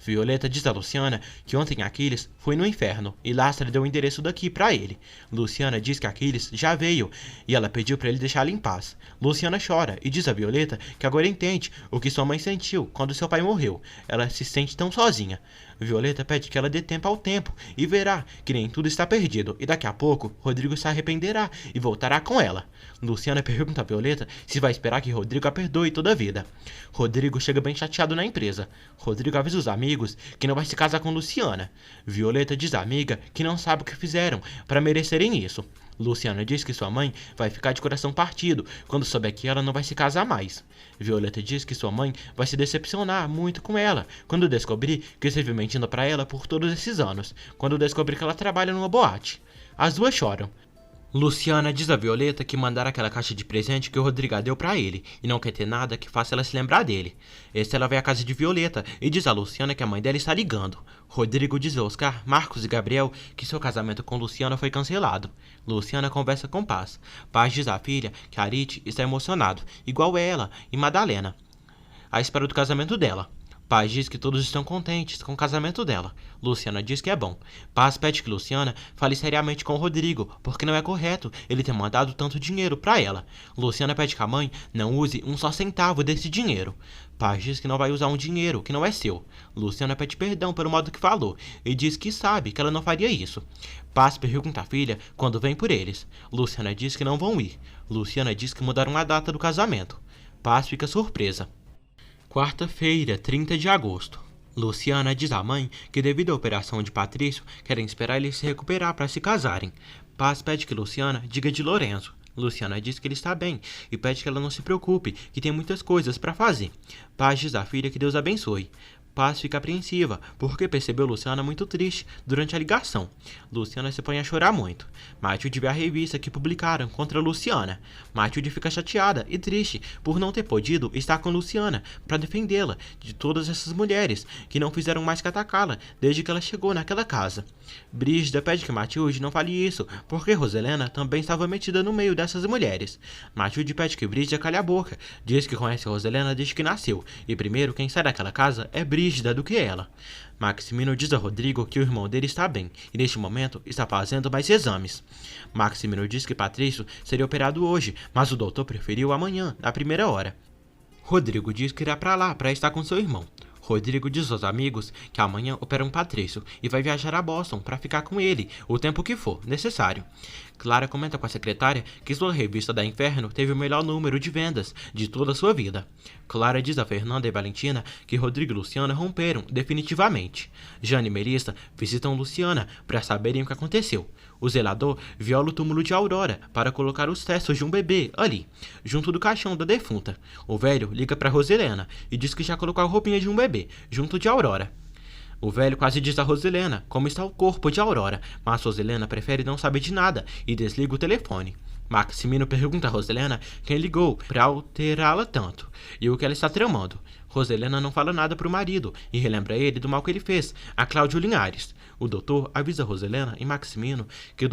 Violeta diz a Luciana que ontem Aquiles foi no inferno e Lastra deu o endereço daqui para ele. Luciana diz que Aquiles já veio e ela pediu para ele deixá-la em paz. Luciana chora e diz a Violeta que agora entende o que sua mãe sentiu quando seu pai morreu. Ela se sente tão sozinha. Violeta pede que ela dê tempo ao tempo e verá que nem tudo está perdido e daqui a pouco Rodrigo se arrependerá e voltará com ela. Luciana pergunta a Violeta se vai esperar que Rodrigo a perdoe toda a vida. Rodrigo chega bem chateado na empresa. Rodrigo avisa os amigos que não vai se casar com Luciana. Violeta diz à amiga que não sabe o que fizeram para merecerem isso. Luciana diz que sua mãe vai ficar de coração partido quando souber que ela não vai se casar mais. Violeta diz que sua mãe vai se decepcionar muito com ela quando descobrir que esteve mentindo para ela por todos esses anos, quando descobrir que ela trabalha numa boate. As duas choram. Luciana diz a Violeta que mandaram aquela caixa de presente que o Rodrigo deu pra ele e não quer ter nada que faça ela se lembrar dele. Estela vai à casa de Violeta e diz a Luciana que a mãe dela está ligando. Rodrigo diz a Oscar, Marcos e Gabriel que seu casamento com Luciana foi cancelado. Luciana conversa com Paz. Paz diz à filha que Arite está emocionado, igual ela e Madalena, à espera do casamento dela. Paz diz que todos estão contentes com o casamento dela. Luciana diz que é bom. Paz pede que Luciana fale seriamente com o Rodrigo, porque não é correto ele ter mandado tanto dinheiro para ela. Luciana pede que a mãe não use um só centavo desse dinheiro. Paz diz que não vai usar um dinheiro que não é seu. Luciana pede perdão pelo modo que falou e diz que sabe que ela não faria isso. Paz pergunta à filha quando vem por eles. Luciana diz que não vão ir. Luciana diz que mudaram a data do casamento. Paz fica surpresa. Quarta-feira, 30 de agosto. Luciana diz à mãe que devido à operação de Patrício, querem esperar ele se recuperar para se casarem. Paz pede que Luciana diga de Lorenzo. Luciana diz que ele está bem e pede que ela não se preocupe, que tem muitas coisas para fazer. Paz diz à filha que Deus abençoe. Paz fica apreensiva, porque percebeu Luciana muito triste durante a ligação. Luciana se põe a chorar muito. Matilde vê a revista que publicaram contra Luciana. Matilde fica chateada e triste por não ter podido estar com Luciana para defendê-la de todas essas mulheres que não fizeram mais que atacá-la desde que ela chegou naquela casa. Brígida pede que Matilde não fale isso, porque Roselena também estava metida no meio dessas mulheres. Matilde pede que Brígida cale a boca, diz que conhece Roselena desde que nasceu, e primeiro quem sai daquela casa é Brígida do que ela. Maximino diz a Rodrigo que o irmão dele está bem e neste momento está fazendo mais exames. Maximino diz que Patrício seria operado hoje, mas o doutor preferiu amanhã, na primeira hora. Rodrigo diz que irá para lá para estar com seu irmão. Rodrigo diz aos amigos que amanhã operam Patrício e vai viajar a Boston para ficar com ele o tempo que for necessário. Clara comenta com a secretária que sua revista da Inferno teve o melhor número de vendas de toda a sua vida. Clara diz a Fernanda e Valentina que Rodrigo e Luciana romperam definitivamente. Jane e Melissa visitam Luciana para saberem o que aconteceu. O zelador viola o túmulo de Aurora para colocar os restos de um bebê ali, junto do caixão da defunta. O velho liga para Roselena e diz que já colocou a roupinha de um bebê junto de Aurora. O velho quase diz a Roselena como está o corpo de Aurora, mas Roselena prefere não saber de nada e desliga o telefone. Maximino pergunta a Roselena quem ligou para alterá-la tanto e o que ela está tramando. Roselena não fala nada para o marido e relembra ele do mal que ele fez a Cláudio Linhares. O doutor avisa Roselena e Maximino que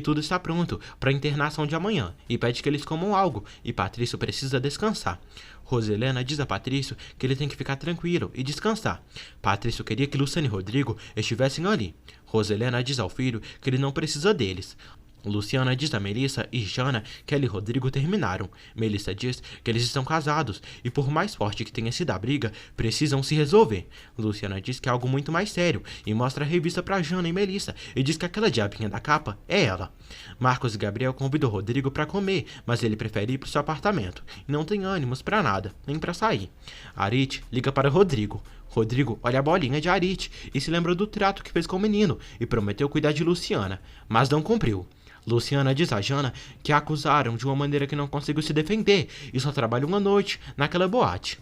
tudo está pronto para a internação de amanhã e pede que eles comam algo e Patrício precisa descansar. Roselena diz a Patrício que ele tem que ficar tranquilo e descansar. Patrício queria que Luciana e Rodrigo estivessem ali. Roselena diz ao filho que ele não precisa deles. Luciana diz a Melissa e Jana que ela e Rodrigo terminaram. Melissa diz que eles estão casados e, por mais forte que tenha sido a briga, precisam se resolver. Luciana diz que é algo muito mais sério e mostra a revista para Jana e Melissa e diz que aquela diabinha da capa é ela. Marcos e Gabriel convidam Rodrigo para comer, mas ele prefere ir para o seu apartamento e não tem ânimos para nada, nem para sair. Arit liga para Rodrigo. Rodrigo olha a bolinha de Arit e se lembra do trato que fez com o menino e prometeu cuidar de Luciana, mas não cumpriu. Luciana diz a Jana que a acusaram de uma maneira que não conseguiu se defender e só trabalha uma noite naquela boate.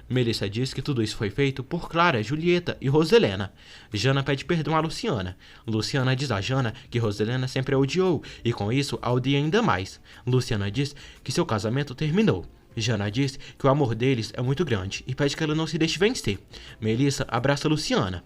Melissa diz que tudo isso foi feito por Clara, Julieta e Roselena. Jana pede perdão a Luciana. Luciana diz a Jana que Roselena sempre a odiou e com isso a odeia ainda mais. Luciana diz que seu casamento terminou. Jana diz que o amor deles é muito grande e pede que ela não se deixe vencer. Melissa abraça Luciana.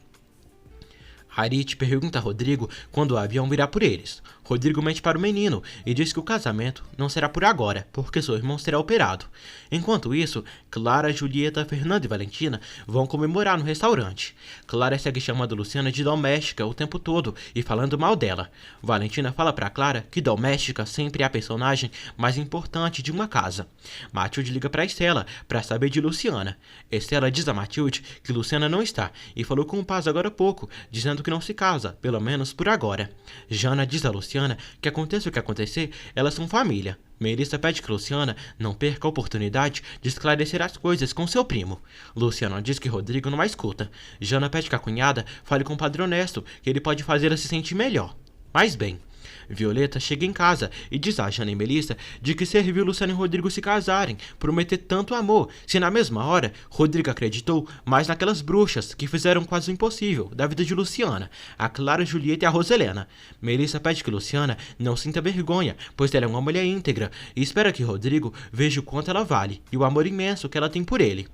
Arit pergunta a Rodrigo quando o avião virá por eles. Rodrigo mente para o menino e diz que o casamento não será por agora, porque seu irmão será operado. Enquanto isso, Clara, Julieta, Fernanda e Valentina vão comemorar no restaurante. Clara segue chamando Luciana de doméstica o tempo todo e falando mal dela. Valentina fala para Clara que doméstica sempre é a personagem mais importante de uma casa. Matilde liga para Estela para saber de Luciana. Estela diz a Matilde que Luciana não está e falou com o Paz agora há pouco, dizendo que não se casa, pelo menos por agora. Jana diz a Luciana que aconteça o que acontecer, elas são família. Melissa pede que Luciana não perca a oportunidade de esclarecer as coisas com seu primo. Luciana diz que Rodrigo não a escuta. Jana pede que a cunhada fale com o Padre Honesto, que ele pode fazê-la se sentir melhor. Mas bem, Violeta chega em casa e diz a Jana e Melissa de que serviu Luciana e Rodrigo se casarem, prometer tanto amor, se na mesma hora Rodrigo acreditou mais naquelas bruxas que fizeram quase o impossível da vida de Luciana, a Clara, a Julieta e a Roselena. Melissa pede que Luciana não sinta vergonha, pois ela é uma mulher íntegra e espera que Rodrigo veja o quanto ela vale e o amor imenso que ela tem por ele.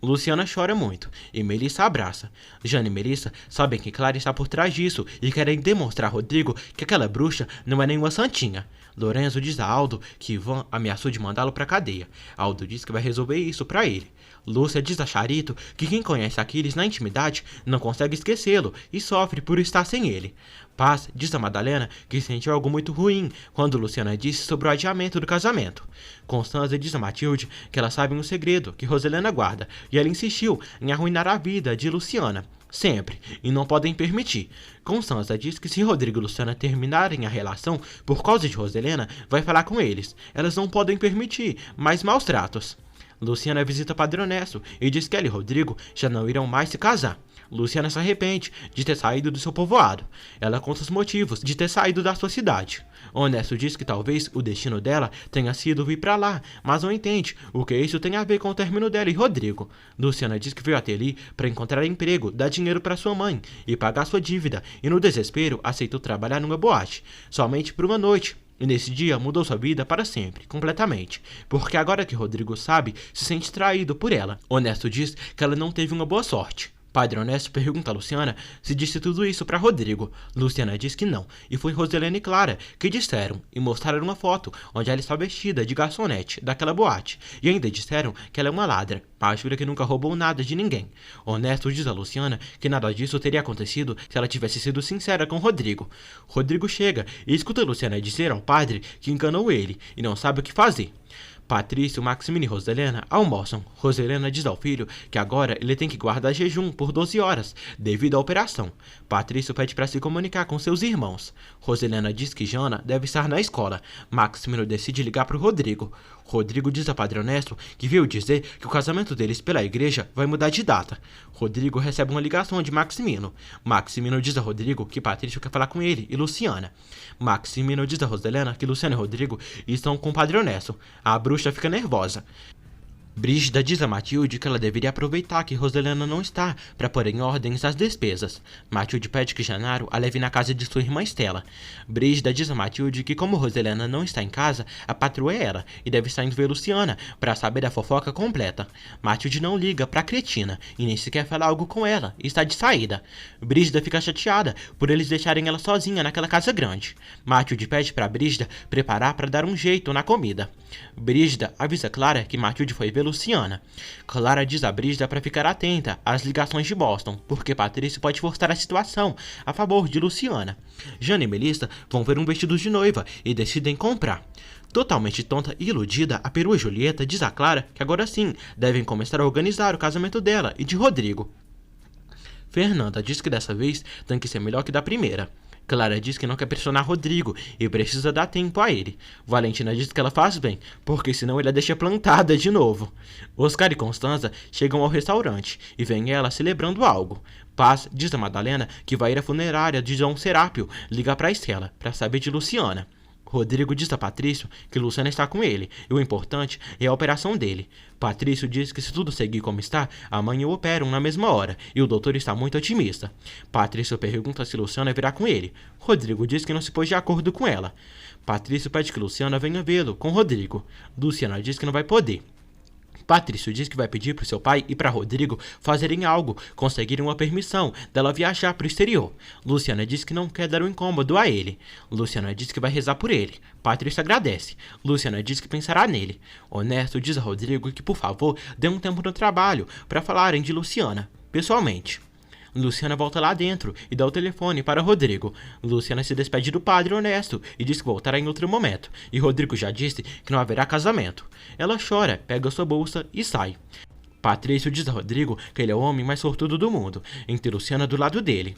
Luciana chora muito e Melissa abraça. Jana e Melissa sabem que Clara está por trás disso e querem demonstrar a Rodrigo que aquela bruxa não é nenhuma santinha. Lorenzo diz a Aldo que Ivan ameaçou de mandá-lo para a cadeia. Aldo diz que vai resolver isso para ele. Lúcia diz a Charito que quem conhece Aquiles na intimidade não consegue esquecê-lo e sofre por estar sem ele. Paz diz a Madalena que sentiu algo muito ruim quando Luciana disse sobre o adiamento do casamento. Constanza diz a Matilde que elas sabem um segredo que Roselena guarda e ela insistiu em arruinar a vida de Luciana. Sempre, e não podem permitir. Constanza diz que se Rodrigo e Luciana terminarem a relação por causa de Roselena, vai falar com eles. Elas não podem permitir mais maus tratos. Luciana visita Padre Honesto e diz que ela e Rodrigo já não irão mais se casar. Luciana se arrepende de ter saído do seu povoado. Ela conta os motivos de ter saído da sua cidade. Honesto diz que talvez o destino dela tenha sido vir pra lá, mas não entende o que isso tem a ver com o término dela e Rodrigo. Luciana diz que veio até ali para encontrar emprego, dar dinheiro para sua mãe e pagar sua dívida, e no desespero aceitou trabalhar numa boate, somente por uma noite. E nesse dia mudou sua vida para sempre, completamente, porque agora que Rodrigo sabe, se sente traído por ela. Honesto diz que ela não teve uma boa sorte. Padre Honesto pergunta a Luciana se disse tudo isso para Rodrigo. Luciana diz que não, e foi Roselena e Clara que disseram e mostraram uma foto onde ela está vestida de garçonete daquela boate, e ainda disseram que ela é uma ladra, mas jura que nunca roubou nada de ninguém. Honesto diz a Luciana que nada disso teria acontecido se ela tivesse sido sincera com Rodrigo. Rodrigo chega e escuta Luciana dizer ao padre que enganou ele e não sabe o que fazer. Patrício, Maximino e Roselena almoçam. Roselena diz ao filho que agora ele tem que guardar jejum por 12 horas, devido à operação. Patrício pede para se comunicar com seus irmãos. Roselena diz que Jana deve estar na escola. Maximino decide ligar para o Rodrigo. Rodrigo diz a Padre Honesto que veio dizer que o casamento deles pela igreja vai mudar de data. Rodrigo recebe uma ligação de Maximino. Maximino diz a Rodrigo que Patrício quer falar com ele e Luciana. Maximino diz a Roselena que Luciana e Rodrigo estão com o Padre Honesto. A bruxa fica nervosa. Brígida diz a Matilde que ela deveria aproveitar que Roselena não está para pôr em ordem as despesas. Matilde pede que Janaro a leve na casa de sua irmã Estela. Brígida diz a Matilde que como Roselena não está em casa, a patroa é ela e deve estar indo ver Luciana para saber da fofoca completa. Matilde não liga para Cretina e nem sequer fala algo com ela e está de saída. Brígida fica chateada por eles deixarem ela sozinha naquela casa grande. Matilde pede para Brígida preparar para dar um jeito na comida. Brígida avisa Clara que Matilde foi ver ver Luciana. Clara diz a Brígida para ficar atenta às ligações de Boston, porque Patrício pode forçar a situação a favor de Luciana. Jane e Melissa vão ver um vestido de noiva e decidem comprar. Totalmente tonta e iludida, a perua Julieta diz a Clara que agora sim devem começar a organizar o casamento dela e de Rodrigo. Fernanda diz que dessa vez tem que ser melhor que da primeira. Clara diz que não quer pressionar Rodrigo e precisa dar tempo a ele. Valentina diz que ela faz bem, porque senão ele a deixa plantada de novo. Oscar e Constanza chegam ao restaurante e veem ela celebrando algo. Paz diz a Madalena que vai ir à funerária de João Serápio ligar para Estela para saber de Luciana. Rodrigo diz a Patrício que Luciana está com ele e o importante é a operação dele. Patrício diz que se tudo seguir como está, amanhã o operam na mesma hora e o doutor está muito otimista. Patrício pergunta se Luciana virá com ele. Rodrigo diz que não se pôs de acordo com ela. Patrício pede que Luciana venha vê-lo com Rodrigo. Luciana diz que não vai poder. Patrício diz que vai pedir para o seu pai e para Rodrigo fazerem algo, conseguirem uma permissão dela viajar para o exterior. Luciana diz que não quer dar um incômodo a ele. Luciana diz que vai rezar por ele. Patrício agradece. Luciana diz que pensará nele. Honesto diz a Rodrigo que, por favor, dê um tempo no trabalho para falarem de Luciana, pessoalmente. Luciana volta lá dentro e dá o telefone para Rodrigo. Luciana se despede do padre Honesto e diz que voltará em outro momento. E Rodrigo já disse que não haverá casamento. Ela chora, pega sua bolsa e sai. Patrício diz a Rodrigo que ele é o homem mais sortudo do mundo, em ter Luciana do lado dele,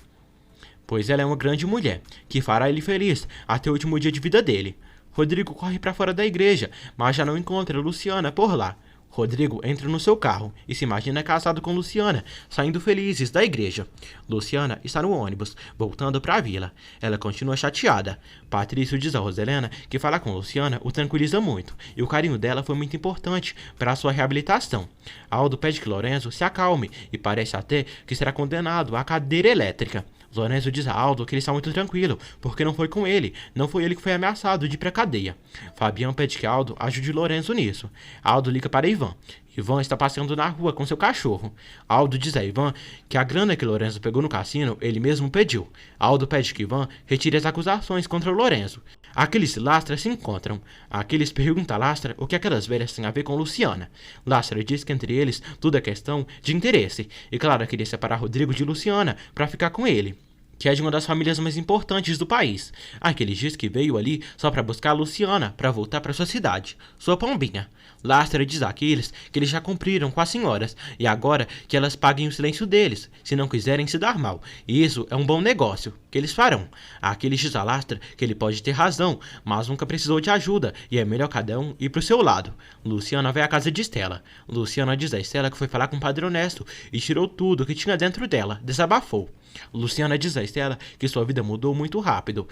pois ela é uma grande mulher, que fará ele feliz até o último dia de vida dele. Rodrigo corre para fora da igreja, mas já não encontra Luciana por lá. Rodrigo entra no seu carro e se imagina casado com Luciana, saindo felizes da igreja. Luciana está no ônibus, voltando para a vila. Ela continua chateada. Patrício diz a Roselena que falar com Luciana o tranquiliza muito, e o carinho dela foi muito importante para a sua reabilitação. Aldo pede que Lorenzo se acalme e parece até que será condenado à cadeira elétrica. Lorenzo diz a Aldo que ele está muito tranquilo, porque não foi com ele, não foi ele que foi ameaçado de ir para a cadeia. Fabião pede que Aldo ajude Lorenzo nisso. Aldo liga para Ivan. Ivan está passeando na rua com seu cachorro. Aldo diz a Ivan que a grana que Lorenzo pegou no cassino, ele mesmo pediu. Aldo pede que Ivan retire as acusações contra Lorenzo. Aquiles e Lastra se encontram. Aquiles pergunta a Lastra o que aquelas velhas têm a ver com Luciana. Lastra diz que entre eles tudo é questão de interesse, e Clara queria separar Rodrigo de Luciana para ficar com ele, que é de uma das famílias mais importantes do país. Aquiles diz que veio ali só para buscar a Luciana para voltar para sua cidade, sua pombinha. Lastra diz a Aquiles que eles já cumpriram com as senhoras e agora que elas paguem o silêncio deles, se não quiserem se dar mal. E isso é um bom negócio, que eles farão. Aquiles diz a Lastra que ele pode ter razão, mas nunca precisou de ajuda e é melhor cada um ir pro seu lado. Luciana vai à casa de Estela. Luciana diz a Estela que foi falar com o Padre Honesto e tirou tudo que tinha dentro dela, desabafou. Luciana diz a Estela que sua vida mudou muito rápido.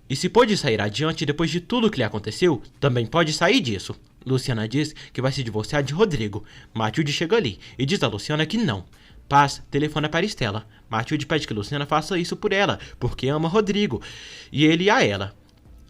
E se pôde sair adiante depois de tudo que lhe aconteceu, também pode sair disso. Luciana diz que vai se divorciar de Rodrigo. Matilde chega ali e diz a Luciana que não. Paz telefona para Estela. Matilde pede que Luciana faça isso por ela, porque ama Rodrigo, e ele a ela.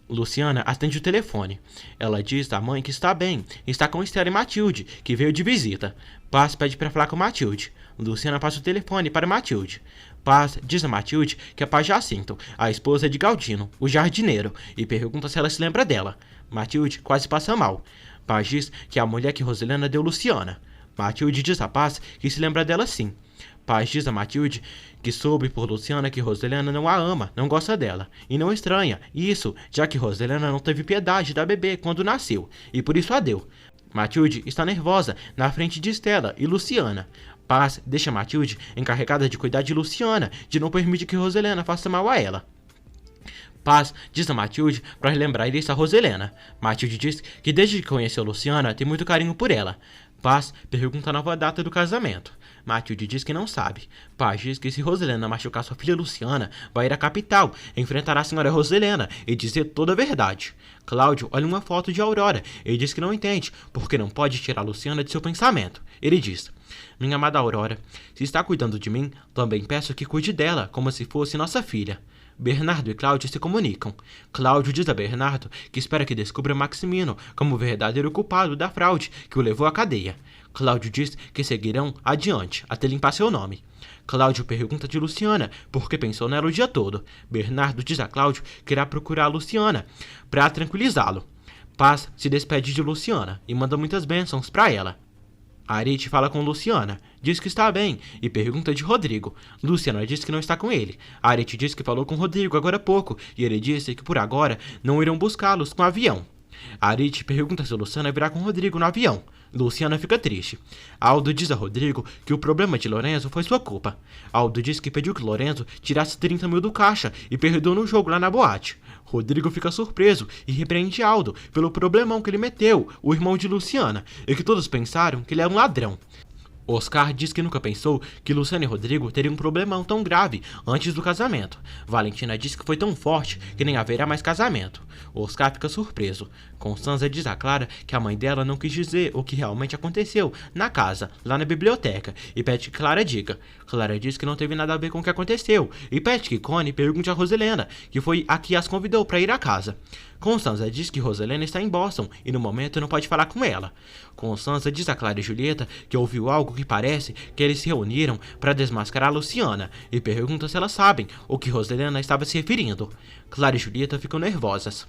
Luciana atende o telefone. Ela diz à mãe que está bem, está com Estela e Matilde, que veio de visita. Paz pede para falar com Matilde. Luciana passa o telefone para Matilde. Paz diz a Matilde que é Paz Jacinto, a esposa de Galdino, o jardineiro, e pergunta se ela se lembra dela. Matilde quase passa mal. Paz diz que é a mulher que Roselena deu Luciana. Matilde diz a Paz que se lembra dela sim. Paz diz a Matilde que soube por Luciana que Roselena não a ama, não gosta dela, e não estranha isso, já que Roselena não teve piedade da bebê quando nasceu, e por isso a deu. Matilde está nervosa na frente de Estela e Luciana. Paz deixa Matilde encarregada de cuidar de Luciana, de não permitir que Roselena faça mal a ela. Paz diz a Matilde para relembrar isso a Roselena. Matilde diz que desde que conheceu Luciana tem muito carinho por ela. Paz pergunta a nova data do casamento. Matilde diz que não sabe. Paz diz que se Roselena machucar sua filha Luciana, vai ir à capital, enfrentar a senhora Roselena e dizer toda a verdade. Cláudio olha uma foto de Aurora e diz que não entende, porque não pode tirar Luciana de seu pensamento. Ele diz: minha amada Aurora, se está cuidando de mim, também peço que cuide dela, como se fosse nossa filha. Bernardo e Cláudio se comunicam. Cláudio diz a Bernardo que espera que descubra Maximino como o verdadeiro culpado da fraude que o levou à cadeia. Cláudio diz que seguirão adiante até limpar seu nome. Cláudio pergunta de Luciana, porque pensou nela o dia todo. Bernardo diz a Cláudio que irá procurar a Luciana para tranquilizá-lo. Paz se despede de Luciana e manda muitas bênçãos para ela. Arite fala com Luciana, diz que está bem e pergunta de Rodrigo. Luciana diz que não está com ele. Arite diz que falou com Rodrigo agora há pouco e ele disse que por agora não irão buscá-los com avião. Arite pergunta se Luciana virá com Rodrigo no avião. Luciana fica triste. Aldo diz a Rodrigo que o problema de Lorenzo foi sua culpa. Aldo diz que pediu que Lorenzo tirasse 30 mil do caixa e perdeu no jogo lá na boate. Rodrigo fica surpreso e repreende Aldo pelo problemão que ele meteu, o irmão de Luciana, e que todos pensaram que ele era um ladrão. Oscar diz que nunca pensou que Luciana e Rodrigo teriam um problemão tão grave antes do casamento. Valentina diz que foi tão forte que nem haverá mais casamento. Oscar fica surpreso. Constanza diz a Clara que a mãe dela não quis dizer o que realmente aconteceu na casa, lá na biblioteca, e pede que Clara diga. Clara diz que não teve nada a ver com o que aconteceu, e pede que Connie pergunte a Roselena, que foi a que as convidou para ir à casa. Constanza diz que Roselena está em Boston e no momento não pode falar com ela. Constanza diz a Clara e Julieta que ouviu algo que parece que eles se reuniram para desmascarar Luciana e pergunta se elas sabem o que Roselena estava se referindo. Clara e Julieta ficam nervosas.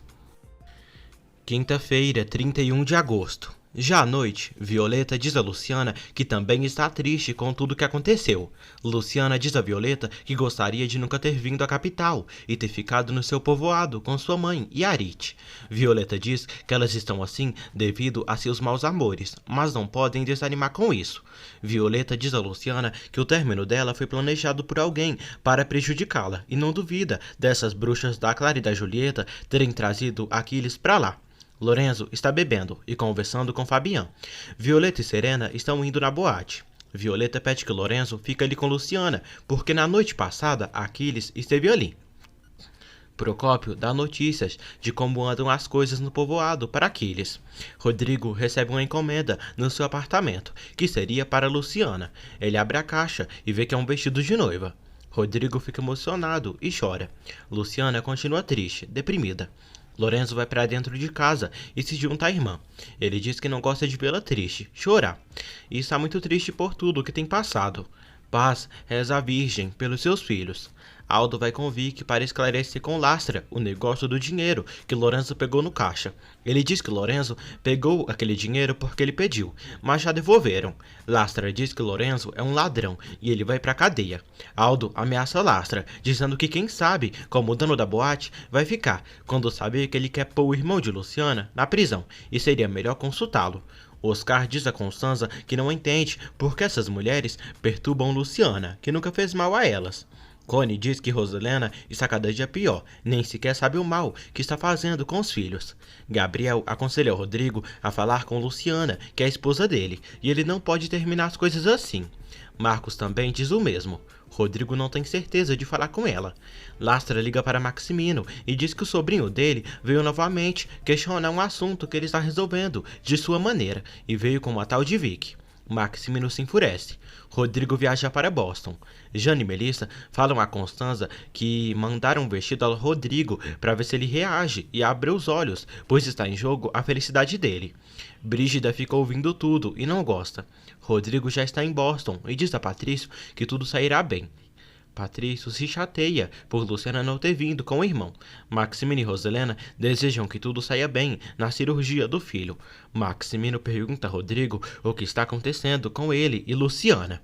Quinta-feira, 31 de agosto. Já à noite, Violeta diz a Luciana que também está triste com tudo que aconteceu. Luciana diz a Violeta que gostaria de nunca ter vindo à capital e ter ficado no seu povoado com sua mãe e Arite. Violeta diz que elas estão assim devido a seus maus amores, mas não podem desanimar com isso. Violeta diz a Luciana que o término dela foi planejado por alguém para prejudicá-la e não duvida dessas bruxas da Clara e da Julieta terem trazido Aquiles para lá. Lorenzo está bebendo e conversando com Fabian. Violeta e Serena estão indo na boate. Violeta pede que Lorenzo fique ali com Luciana, porque na noite passada Aquiles esteve ali. Procópio dá notícias de como andam as coisas no povoado para Aquiles. Rodrigo recebe uma encomenda no seu apartamento, que seria para Luciana. Ele abre a caixa e vê que é um vestido de noiva. Rodrigo fica emocionado e chora. Luciana continua triste, deprimida. Lorenzo vai para dentro de casa e se junta à irmã. Ele diz que não gosta de vê-la triste, chorar, e está muito triste por tudo o que tem passado. Paz reza a Virgem pelos seus filhos. Aldo vai com Vicky para esclarecer com Lastra o negócio do dinheiro que Lorenzo pegou no caixa. Ele diz que Lorenzo pegou aquele dinheiro porque ele pediu, mas já devolveram. Lastra diz que Lorenzo é um ladrão e ele vai para a cadeia. Aldo ameaça Lastra, dizendo que quem sabe como o dono da boate vai ficar quando saber que ele quer pôr o irmão de Luciana na prisão e seria melhor consultá-lo. Oscar diz a Constanza que não entende porque essas mulheres perturbam Luciana, que nunca fez mal a elas. Connie diz que Roselena está cada dia pior, nem sequer sabe o mal que está fazendo com os filhos. Gabriel aconselha Rodrigo a falar com Luciana, que é a esposa dele, e ele não pode terminar as coisas assim. Marcos também diz o mesmo. Rodrigo não tem certeza de falar com ela. Lastra liga para Maximino e diz que o sobrinho dele veio novamente questionar um assunto que ele está resolvendo de sua maneira e veio com uma tal de Vicky. Maximino se enfurece. Rodrigo viaja para Boston. Jane e Melissa falam a Constanza que mandaram um vestido ao Rodrigo para ver se ele reage e abre os olhos, pois está em jogo a felicidade dele. Brígida fica ouvindo tudo e não gosta. Rodrigo já está em Boston e diz a Patrício que tudo sairá bem. Patrício se chateia por Luciana não ter vindo com o irmão. Maximino e Roselena desejam que tudo saia bem na cirurgia do filho. Maximino pergunta a Rodrigo o que está acontecendo com ele e Luciana.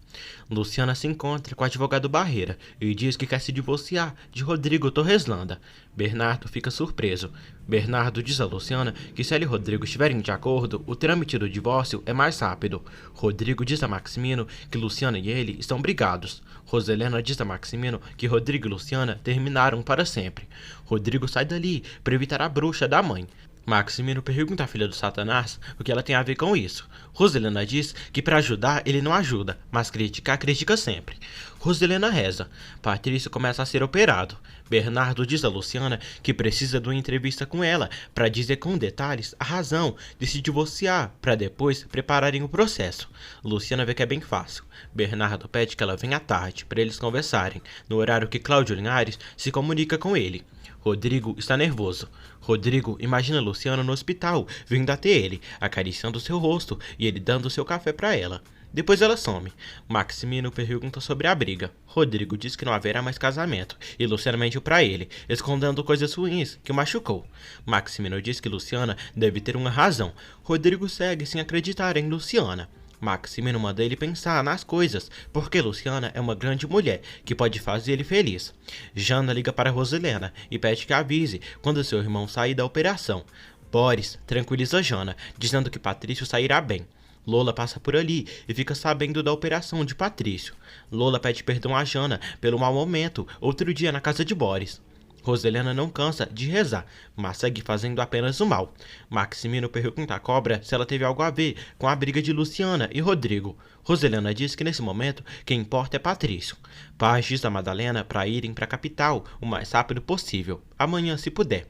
Luciana se encontra com o advogado Barreira e diz que quer se divorciar de Rodrigo Torreslanda. Bernardo fica surpreso. Bernardo diz a Luciana que se ela e Rodrigo estiverem de acordo, o trâmite do divórcio é mais rápido. Rodrigo diz a Maximino que Luciana e ele estão brigados. Roselena diz a Maximino que Rodrigo e Luciana terminaram para sempre. Rodrigo sai dali para evitar a bruxa da mãe. Maximino pergunta à filha do Satanás o que ela tem a ver com isso. Roselena diz que para ajudar ele não ajuda, mas criticar critica sempre. Roselena reza. Patrício começa a ser operado. Bernardo diz a Luciana que precisa de uma entrevista com ela para dizer com detalhes a razão de se divorciar para depois prepararem o processo. Luciana vê que é bem fácil. Bernardo pede que ela venha à tarde para eles conversarem, no horário que Cláudio Linhares se comunica com ele. Rodrigo está nervoso. Rodrigo imagina Luciana no hospital, vindo até ele, acariciando seu rosto e ele dando seu café para ela. Depois ela some. Maximino pergunta sobre a briga. Rodrigo diz que não haverá mais casamento e Luciana mentiu para ele, escondendo coisas ruins que o machucou. Maximino diz que Luciana deve ter uma razão. Rodrigo segue sem acreditar em Luciana. Maximino manda ele pensar nas coisas, porque Luciana é uma grande mulher que pode fazer ele feliz. Jana liga para Roselena e pede que avise quando seu irmão sair da operação. Boris tranquiliza Jana, dizendo que Patrício sairá bem. Lola passa por ali e fica sabendo da operação de Patrício. Lola pede perdão a Jana pelo mau momento outro dia na casa de Boris. Roselena não cansa de rezar, mas segue fazendo apenas o mal. Maximino pergunta à cobra se ela teve algo a ver com a briga de Luciana e Rodrigo. Roselena diz que nesse momento quem importa é Patrício. Paz diz a Madalena para irem para a capital o mais rápido possível, amanhã se puder.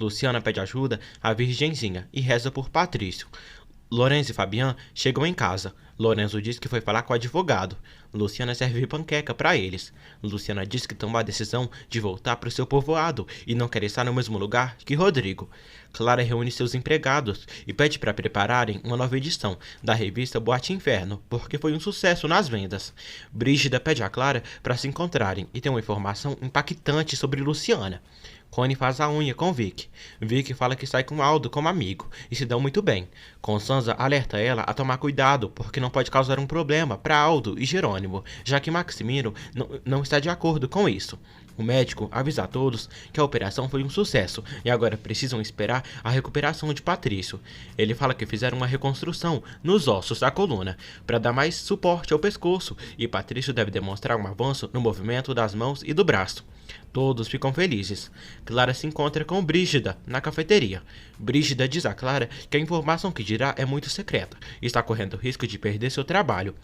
Luciana pede ajuda à Virgenzinha e reza por Patrício. Lorenzo e Fabian chegam em casa. Lorenzo diz que foi falar com o advogado. Luciana serve panqueca para eles. Luciana diz que tomou a decisão de voltar para o seu povoado e não quer estar no mesmo lugar que Rodrigo. Clara reúne seus empregados e pede para prepararem uma nova edição da revista Boate Inferno, porque foi um sucesso nas vendas. Brígida pede a Clara para se encontrarem e tem uma informação impactante sobre Luciana. Connie faz a unha com Vic. Vic fala que sai com Aldo como amigo e se dão muito bem. Constanza alerta ela a tomar cuidado porque não pode causar um problema para Aldo e Jerônimo, já que Maximino não está de acordo com isso. O médico avisa a todos que a operação foi um sucesso e agora precisam esperar a recuperação de Patrício. Ele fala que fizeram uma reconstrução nos ossos da coluna para dar mais suporte ao pescoço e Patrício deve demonstrar um avanço no movimento das mãos e do braço. Todos ficam felizes. Clara se encontra com Brígida na cafeteria. Brígida diz a Clara que a informação que dirá é muito secreta e está correndo risco de perder seu trabalho.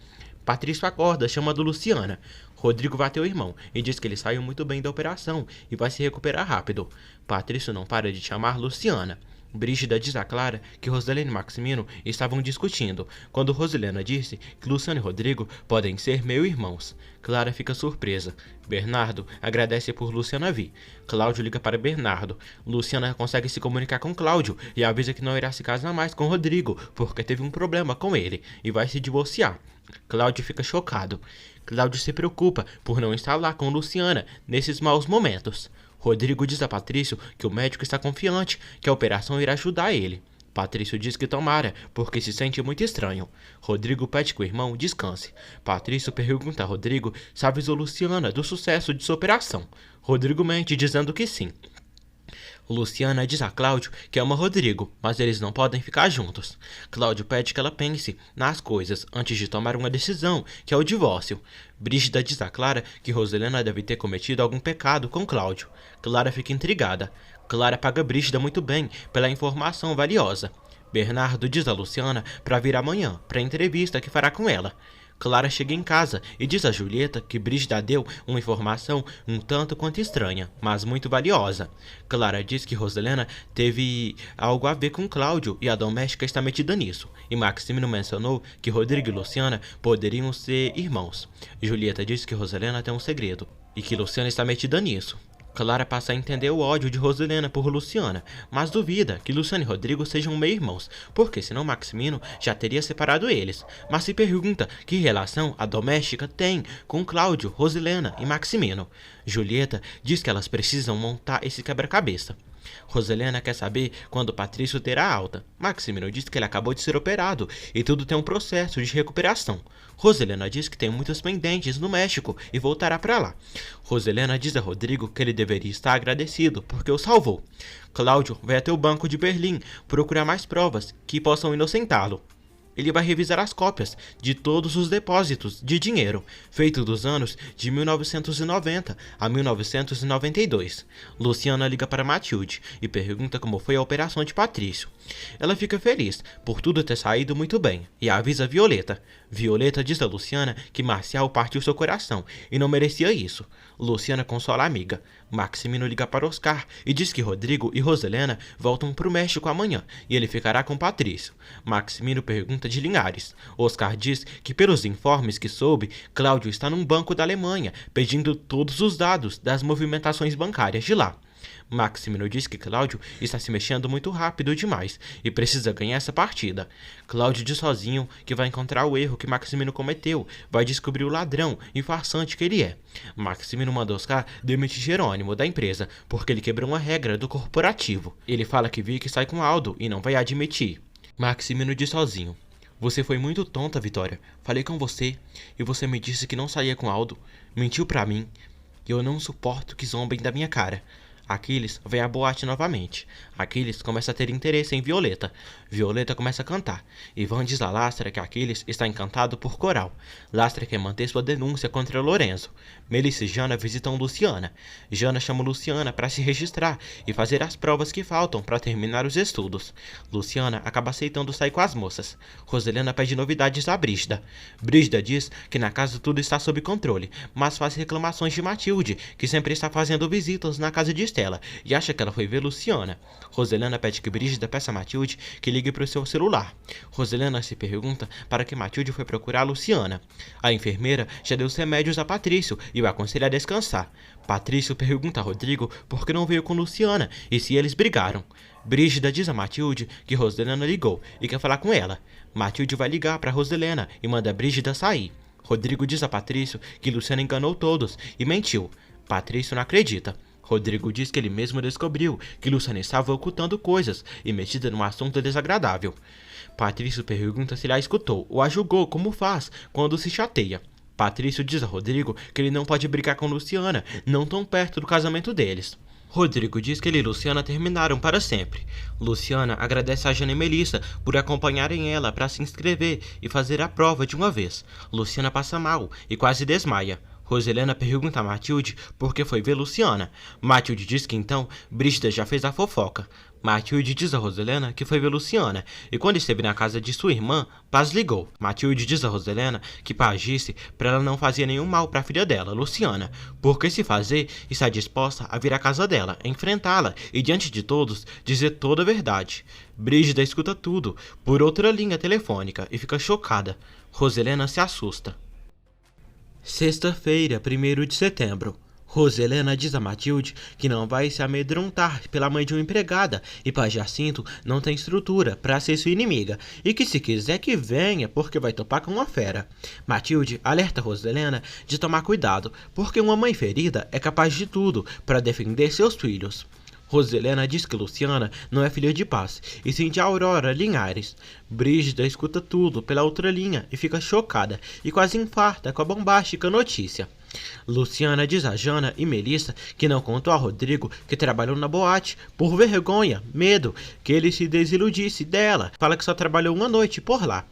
Patrício acorda, chamando Luciana. Rodrigo vai até o irmão e diz que ele saiu muito bem da operação e vai se recuperar rápido. Patrício não para de chamar Luciana. Brígida diz a Clara que Roselena e Maximino estavam discutindo, quando Roselena disse que Luciano e Rodrigo podem ser meio-irmãos. Clara fica surpresa. Bernardo agradece por Luciana vir. Cláudio liga para Bernardo. Luciana consegue se comunicar com Cláudio e avisa que não irá se casar mais com Rodrigo, porque teve um problema com ele e vai se divorciar. Cláudio fica chocado. Cláudio se preocupa por não estar lá com Luciana nesses maus momentos. Rodrigo diz a Patrício que o médico está confiante que a operação irá ajudar ele. Patrício diz que tomara, porque se sente muito estranho. Rodrigo pede que o irmão descanse. Patrício pergunta a Rodrigo se avisou Luciana do sucesso de sua operação. Rodrigo mente dizendo que sim. Luciana diz a Cláudio que ama Rodrigo, mas eles não podem ficar juntos. Cláudio pede que ela pense nas coisas antes de tomar uma decisão, que é o divórcio. Brígida diz a Clara que Roselena deve ter cometido algum pecado com Cláudio. Clara fica intrigada. Clara paga Brígida muito bem pela informação valiosa. Bernardo diz a Luciana para vir amanhã para a entrevista que fará com ela. Clara chega em casa e diz a Julieta que Brígida deu uma informação um tanto quanto estranha, mas muito valiosa. Clara diz que Roselena teve algo a ver com Cláudio e a doméstica está metida nisso. E Maximino mencionou que Rodrigo e Luciana poderiam ser irmãos. Julieta diz que Roselena tem um segredo e que Luciana está metida nisso. Clara passa a entender o ódio de Roselena por Luciana, mas duvida que Luciana e Rodrigo sejam meio-irmãos, porque senão Maximino já teria separado eles. Mas se pergunta que relação a doméstica tem com Cláudio, Roselena e Maximino. Julieta diz que elas precisam montar esse quebra-cabeça. Roselena quer saber quando Patrício terá alta. Maximino diz que ele acabou de ser operado e tudo tem um processo de recuperação. Roselena diz que tem muitos pendentes no México e voltará para lá. Roselena diz a Rodrigo que ele deveria estar agradecido porque o salvou. Cláudio vai até o Banco de Berlim procurar mais provas que possam inocentá-lo. Ele vai revisar as cópias de todos os depósitos de dinheiro feitos dos anos de 1990 a 1992. Luciana liga para Matilde e pergunta como foi a operação de Patrício. Ela fica feliz por tudo ter saído muito bem e avisa Violeta. Violeta diz a Luciana que Marcial partiu seu coração e não merecia isso. Luciana consola a amiga. Maximino liga para Oscar e diz que Rodrigo e Roselena voltam para o México amanhã e ele ficará com Patrício. Maximino pergunta de Linhares. Oscar diz que pelos informes que soube, Cláudio está num banco da Alemanha pedindo todos os dados das movimentações bancárias de lá. Maximino diz que Cláudio está se mexendo muito rápido demais e precisa ganhar essa partida. Cláudio diz sozinho que vai encontrar o erro que Maximino cometeu, vai descobrir o ladrão e farsante que ele é. Maximino manda Oscar demitir Jerônimo da empresa porque ele quebrou uma regra do corporativo. Ele fala que Vicky sai com Aldo e não vai admitir. Maximino diz sozinho: "Você foi muito tonta, Vitória. Falei com você e você me disse que não saía com Aldo. Mentiu pra mim. Eu não suporto que zombem da minha cara." Aquiles vai à boate novamente. Aquiles começa a ter interesse em Violeta. Violeta começa a cantar. Ivan diz a Lastra que Aquiles está encantado por Coral. Lastra quer manter sua denúncia contra Lorenzo. Melissa e Jana visitam Luciana. Jana chama Luciana para se registrar e fazer as provas que faltam para terminar os estudos. Luciana acaba aceitando sair com as moças. Roselena pede novidades a Brígida. Brígida diz que na casa tudo está sob controle, mas faz reclamações de Matilde, que sempre está fazendo visitas na casa de Estela, e acha que ela foi ver Luciana. Roselena pede que Brígida peça a Matilde que ligue para o seu celular. Roselena se pergunta para que Matilde foi procurar Luciana. A enfermeira já deu os remédios a Patrício e o aconselha a descansar. Patrício pergunta a Rodrigo por que não veio com Luciana e se eles brigaram. Brígida diz a Matilde que Roselena ligou e quer falar com ela. Matilde vai ligar para Roselena e manda Brígida sair. Rodrigo diz a Patrício que Luciana enganou todos e mentiu. Patrício não acredita. Rodrigo diz que ele mesmo descobriu que Luciana estava ocultando coisas e metida num assunto desagradável. Patrício pergunta se ele a escutou ou a julgou como faz quando se chateia. Patrício diz a Rodrigo que ele não pode brigar com Luciana, não tão perto do casamento deles. Rodrigo diz que ele e Luciana terminaram para sempre. Luciana agradece a Jana e Melissa por acompanharem ela para se inscrever e fazer a prova de uma vez. Luciana passa mal e quase desmaia. Roselena pergunta a Matilde por que foi ver Luciana. Matilde diz que então Brígida já fez a fofoca. Matilde diz a Roselena que foi ver Luciana e quando esteve na casa de sua irmã, Paz ligou. Matilde diz a Roselena que Paz disse para ela não fazer nenhum mal para a filha dela, Luciana, porque se fazer, está disposta a vir à casa dela, enfrentá-la e diante de todos dizer toda a verdade. Brígida escuta tudo por outra linha telefônica e fica chocada. Roselena se assusta. Sexta-feira, 1º de setembro. Roselena diz a Matilde que não vai se amedrontar pela mãe de uma empregada e Paz Jacinto não tem estrutura para ser sua inimiga e que se quiser que venha porque vai topar com uma fera. Matilde alerta Roselena de tomar cuidado porque uma mãe ferida é capaz de tudo para defender seus filhos. Roselena diz que Luciana não é filha de Paz, e sim de Aurora Linhares. Brígida escuta tudo pela outra linha e fica chocada e quase infarta com a bombástica notícia. Luciana diz a Jana e Melissa que não contou a Rodrigo que trabalhou na boate por vergonha, medo que ele se desiludisse dela. Fala que só trabalhou uma noite por lá.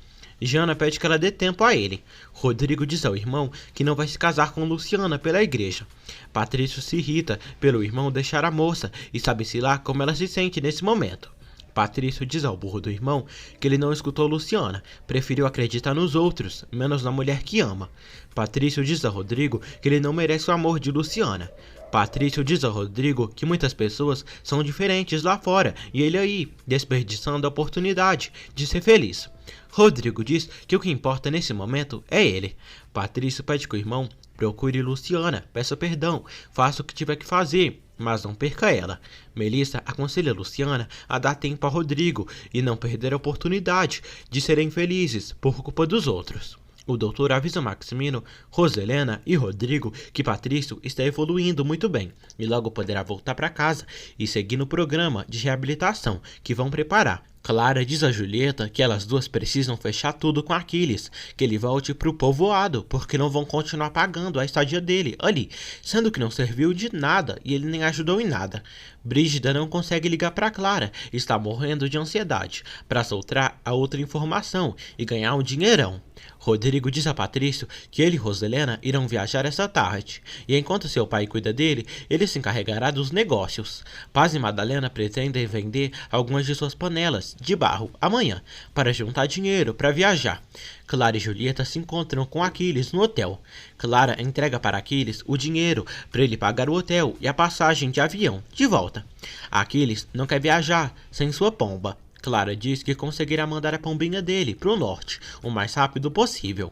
Jana pede que ela dê tempo a ele. Rodrigo diz ao irmão que não vai se casar com Luciana pela igreja. Patrício se irrita pelo irmão deixar a moça e sabe-se lá como ela se sente nesse momento. Patrício diz ao burro do irmão que ele não escutou Luciana, preferiu acreditar nos outros, menos na mulher que ama. Patrício diz a Rodrigo que ele não merece o amor de Luciana. Patrício diz a Rodrigo que muitas pessoas são diferentes lá fora e ele aí, desperdiçando a oportunidade de ser feliz. Rodrigo diz que o que importa nesse momento é ele. Patrício pede que o irmão procure Luciana, peça perdão, faça o que tiver que fazer, mas não perca ela. Melissa aconselha Luciana a dar tempo a Rodrigo e não perder a oportunidade de serem felizes por culpa dos outros. O doutor avisa Maximino, Roselena e Rodrigo que Patrício está evoluindo muito bem e logo poderá voltar para casa e seguir no programa de reabilitação que vão preparar. Clara diz a Julieta que elas duas precisam fechar tudo com Aquiles, que ele volte pro povoado, porque não vão continuar pagando a estadia dele ali, sendo que não serviu de nada e ele nem ajudou em nada. Brígida não consegue ligar para Clara, está morrendo de ansiedade, para soltar a outra informação e ganhar um dinheirão. Rodrigo diz a Patrício que ele e Roselena irão viajar essa tarde, e enquanto seu pai cuida dele, ele se encarregará dos negócios. Paz e Madalena pretendem vender algumas de suas panelas de barro amanhã, para juntar dinheiro para viajar. Clara e Julieta se encontram com Aquiles no hotel. Clara entrega para Aquiles o dinheiro para ele pagar o hotel e a passagem de avião de volta. Aquiles não quer viajar sem sua pomba. Clara diz que conseguirá mandar a pombinha dele para o norte o mais rápido possível.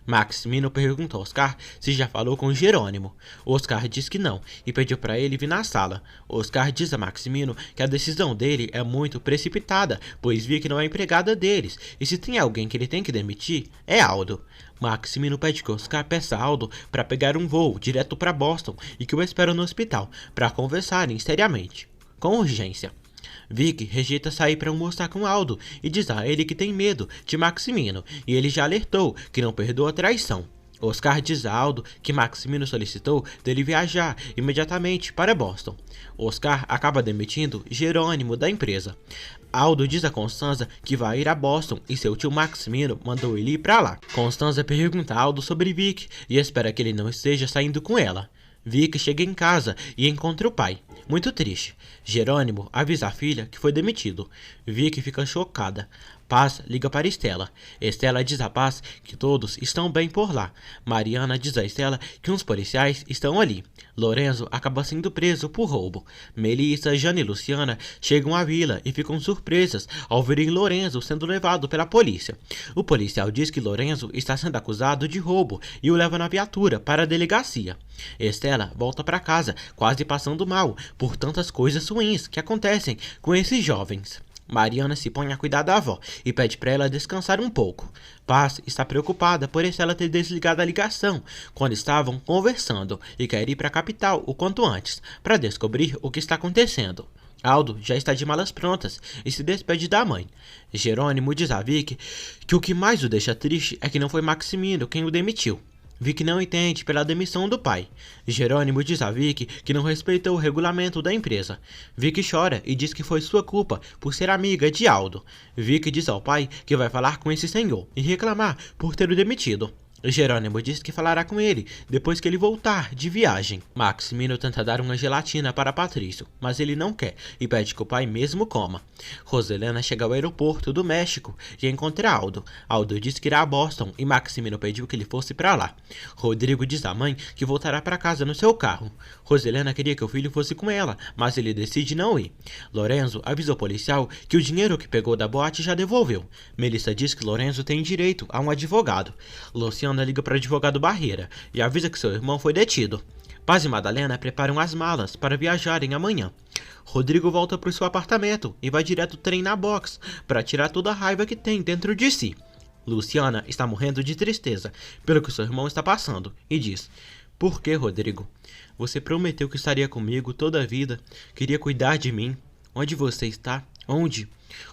Maximino perguntou a Oscar se já falou com Jerônimo. Oscar diz que não e pediu para ele vir na sala. Oscar diz a Maximino que a decisão dele é muito precipitada, pois Vicky não é empregada deles e se tem alguém que ele tem que demitir, é Aldo. Maximino pede que Oscar peça a Aldo para pegar um voo direto para Boston e que o espera no hospital para conversarem seriamente, com urgência. Vicky rejeita sair para almoçar com Aldo e diz a ele que tem medo de Maximino e ele já alertou que não perdoa a traição. Oscar diz a Aldo que Maximino solicitou dele viajar imediatamente para Boston. Oscar acaba demitindo Jerônimo da empresa. Aldo diz a Constanza que vai ir a Boston e seu tio Maximino mandou ele ir para lá. Constanza pergunta a Aldo sobre Vicky e espera que ele não esteja saindo com ela. Vicky chega em casa e encontra o pai, muito triste. Jerônimo avisa a filha que foi demitido. Vicky fica chocada. Paz liga para Estela. Estela diz a Paz que todos estão bem por lá. Mariana diz a Estela que uns policiais estão ali. Lorenzo acaba sendo preso por roubo. Melissa, Jana e Luciana chegam à vila e ficam surpresas ao verem Lorenzo sendo levado pela polícia. O policial diz que Lorenzo está sendo acusado de roubo e o leva na viatura para a delegacia. Estela volta para casa quase passando mal por tantas coisas ruins que acontecem com esses jovens. Mariana se põe a cuidar da avó e pede para ela descansar um pouco. Paz está preocupada por ela ter desligado a ligação quando estavam conversando e quer ir para a capital o quanto antes para descobrir o que está acontecendo. Aldo já está de malas prontas e se despede da mãe. Jerônimo diz a Vicky que o que mais o deixa triste é que não foi Maximino quem o demitiu. Vicky não entende pela demissão do pai. Jerônimo diz a Vicky que não respeitou o regulamento da empresa. Vicky chora e diz que foi sua culpa por ser amiga de Aldo. Vicky diz ao pai que vai falar com esse senhor e reclamar por ter o demitido. Jerônimo diz que falará com ele depois que ele voltar de viagem. Maximino tenta dar uma gelatina para Patrício, mas ele não quer e pede que o pai mesmo coma. Roselena chega ao aeroporto do México e encontra Aldo. Aldo diz que irá a Boston e Maximino pediu que ele fosse para lá. Rodrigo diz à mãe que voltará para casa no seu carro. Roselena queria que o filho fosse com ela, mas ele decide não ir. Lorenzo avisa o policial que o dinheiro que pegou da boate já devolveu. Melissa diz que Lorenzo tem direito a um advogado. Luciana liga para o advogado Barreira e avisa que seu irmão foi detido. Paz e Madalena preparam as malas para viajarem amanhã. Rodrigo volta para o seu apartamento e vai direto treinar boxe para tirar toda a raiva que tem dentro de si. Luciana está morrendo de tristeza pelo que seu irmão está passando e diz: "Por que, Rodrigo? Você prometeu que estaria comigo toda a vida, queria cuidar de mim. Onde você está? Onde?"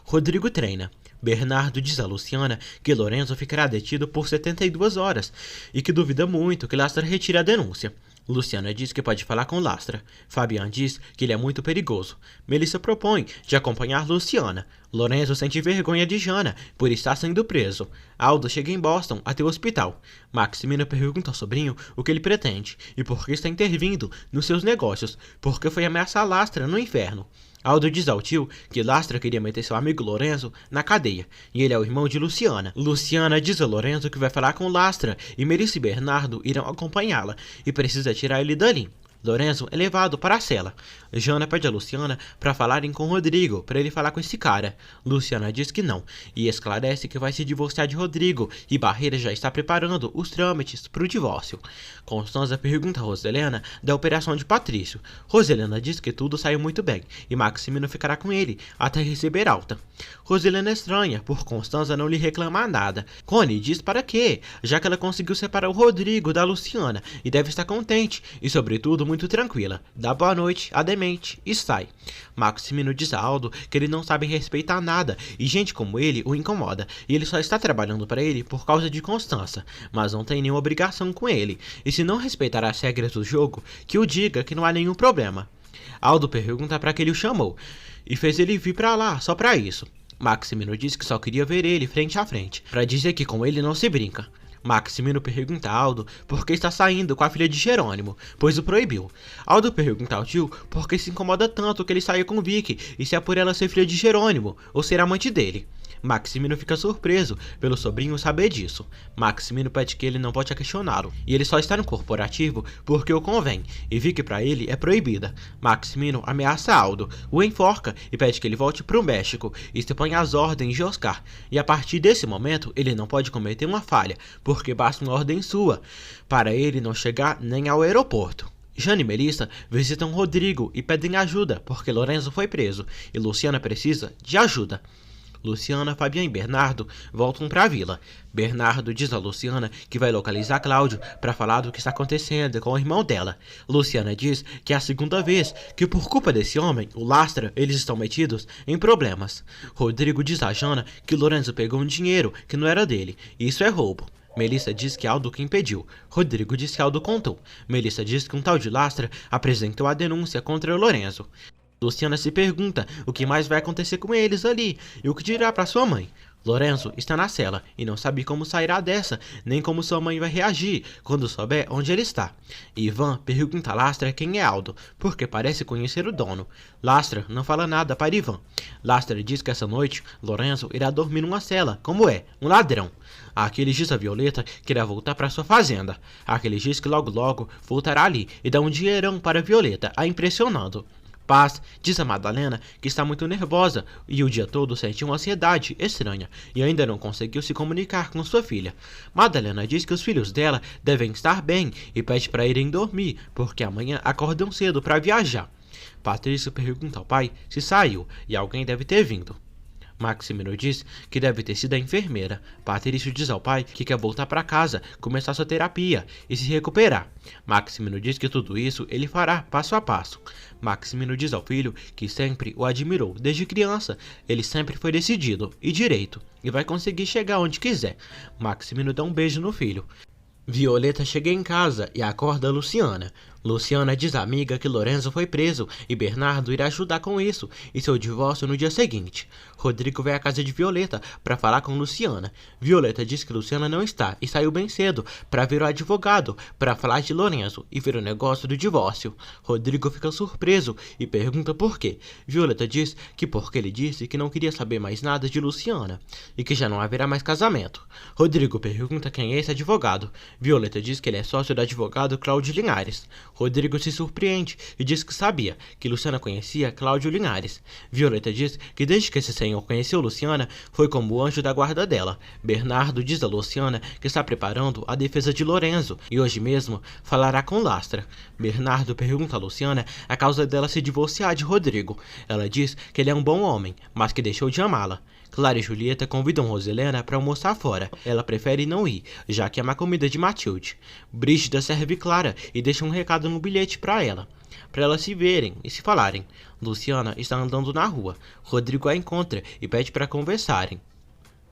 Rodrigo treina. Bernardo diz a Luciana que Lorenzo ficará detido por 72 horas e que duvida muito que Lastra retire a denúncia. Luciana diz que pode falar com Lastra. Fabian diz que ele é muito perigoso. Melissa propõe de acompanhar Luciana. Lorenzo sente vergonha de Jana por estar sendo preso. Aldo chega em Boston até o hospital. Maximino pergunta ao sobrinho o que ele pretende e por que está intervindo nos seus negócios, porque foi ameaçar Lastra no inferno. Aldo diz ao tio que Lastra queria meter seu amigo Lorenzo na cadeia, e ele é o irmão de Luciana. Luciana diz a Lorenzo que vai falar com Lastra, e Melissa e Bernardo irão acompanhá-la, e precisa tirar ele dali. Lorenzo é levado para a cela. Jana pede a Luciana para falarem com Rodrigo, para ele falar com esse cara. Luciana diz que não, e esclarece que vai se divorciar de Rodrigo, e Barreira já está preparando os trâmites para o divórcio. Constanza pergunta a Roselena da operação de Patrício. Roselena diz que tudo saiu muito bem, e Maximino ficará com ele até receber alta. Roselena estranha por Constanza não lhe reclamar nada. Connie diz para quê, já que ela conseguiu separar o Rodrigo da Luciana, e deve estar contente, e sobretudo muito tranquila. Dá boa noite a demente e sai. Maximino diz a Aldo que ele não sabe respeitar nada e gente como ele o incomoda, e ele só está trabalhando para ele por causa de Constança, mas não tem nenhuma obrigação com ele, e se não respeitar as regras do jogo, que o diga que não há nenhum problema. Aldo pergunta para que ele o chamou, e fez ele vir para lá só para isso. Maximino diz que só queria ver ele frente a frente, para dizer que com ele não se brinca. Maximino pergunta a Aldo por que está saindo com a filha de Jerônimo, pois o proibiu. Aldo pergunta ao tio por que se incomoda tanto que ele saia com Vicky e se é por ela ser filha de Jerônimo ou ser amante dele. Maximino fica surpreso pelo sobrinho saber disso. Maximino pede que ele não pode questioná-lo, e ele só está no corporativo porque o convém, e Vicky pra ele é proibida. Maximino ameaça Aldo, o enforca e pede que ele volte pro México e se põe às ordens de Oscar, e a partir desse momento ele não pode cometer uma falha, porque basta uma ordem sua, para ele não chegar nem ao aeroporto. Jane e Melissa visitam Rodrigo e pedem ajuda porque Lorenzo foi preso e Luciana precisa de ajuda. Luciana, Fabian e Bernardo voltam para a vila. Bernardo diz a Luciana que vai localizar Cláudio para falar do que está acontecendo com o irmão dela. Luciana diz que é a segunda vez que por culpa desse homem, o Lastra, eles estão metidos em problemas. Rodrigo diz a Jana que Lorenzo pegou um dinheiro que não era dele, e isso é roubo. Melissa diz que Aldo que impediu. Rodrigo diz que Aldo contou. Melissa diz que um tal de Lastra apresentou a denúncia contra Lorenzo. Luciana se pergunta o que mais vai acontecer com eles ali e o que dirá para sua mãe. Lorenzo está na cela e não sabe como sairá dessa, nem como sua mãe vai reagir quando souber onde ele está. Ivan pergunta a Lastra quem é Aldo, porque parece conhecer o dono. Lastra não fala nada para Ivan. Lastra diz que essa noite Lorenzo irá dormir numa cela, como é, um ladrão. Aquele diz a Violeta que irá voltar para sua fazenda. Aquele diz que logo logo voltará ali e dá um dinheirão para Violeta, a impressionando. Paz diz a Madalena que está muito nervosa e o dia todo sente uma ansiedade estranha e ainda não conseguiu se comunicar com sua filha. Madalena diz que os filhos dela devem estar bem e pede para irem dormir porque amanhã acordam cedo para viajar. Patrício pergunta ao pai se saiu e alguém deve ter vindo. Maximino diz que deve ter sido a enfermeira. Patrício diz ao pai que quer voltar para casa, começar sua terapia e se recuperar. Maximino diz que tudo isso ele fará passo a passo. Maximino diz ao filho que sempre o admirou desde criança. Ele sempre foi decidido e direito e vai conseguir chegar onde quiser. Maximino dá um beijo no filho. Violeta chega em casa e acorda Luciana. Luciana diz à amiga que Lorenzo foi preso e Bernardo irá ajudar com isso e seu divórcio no dia seguinte. Rodrigo vai à casa de Violeta para falar com Luciana. Violeta diz que Luciana não está e saiu bem cedo para ver o advogado para falar de Lorenzo e ver o negócio do divórcio. Rodrigo fica surpreso e pergunta por quê. Violeta diz que porque ele disse que não queria saber mais nada de Luciana e que já não haverá mais casamento. Rodrigo pergunta quem é esse advogado. Violeta diz que ele é sócio do advogado Cláudio Linhares. Rodrigo se surpreende e diz que sabia que Luciana conhecia Cláudio Linhares. Violeta diz que desde que esse senhor conheceu Luciana, foi como o anjo da guarda dela. Bernardo diz a Luciana que está preparando a defesa de Lorenzo e hoje mesmo falará com Lastra. Bernardo pergunta a Luciana a causa dela se divorciar de Rodrigo. Ela diz que ele é um bom homem, mas que deixou de amá-la. Clara e Julieta convidam Roselena para almoçar fora. Ela prefere não ir, já que ama a comida de Matilde. Brígida serve Clara e deixa um recado no bilhete para elas se verem e se falarem. Luciana está andando na rua. Rodrigo a encontra e pede para conversarem.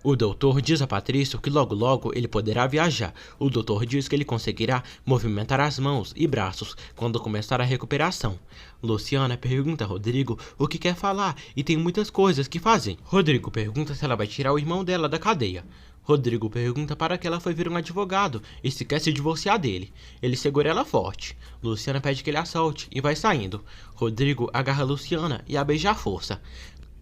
O doutor diz a Patrício que logo logo ele poderá viajar. O doutor diz que ele conseguirá movimentar as mãos e braços quando começar a recuperação. Luciana pergunta a Rodrigo o que quer falar e tem muitas coisas que fazer. Rodrigo pergunta se ela vai tirar o irmão dela da cadeia. Rodrigo pergunta para que ela foi ver um advogado e se quer se divorciar dele. Ele segura ela forte. Luciana pede que ele a solte e vai saindo. Rodrigo agarra Luciana e a beija à força.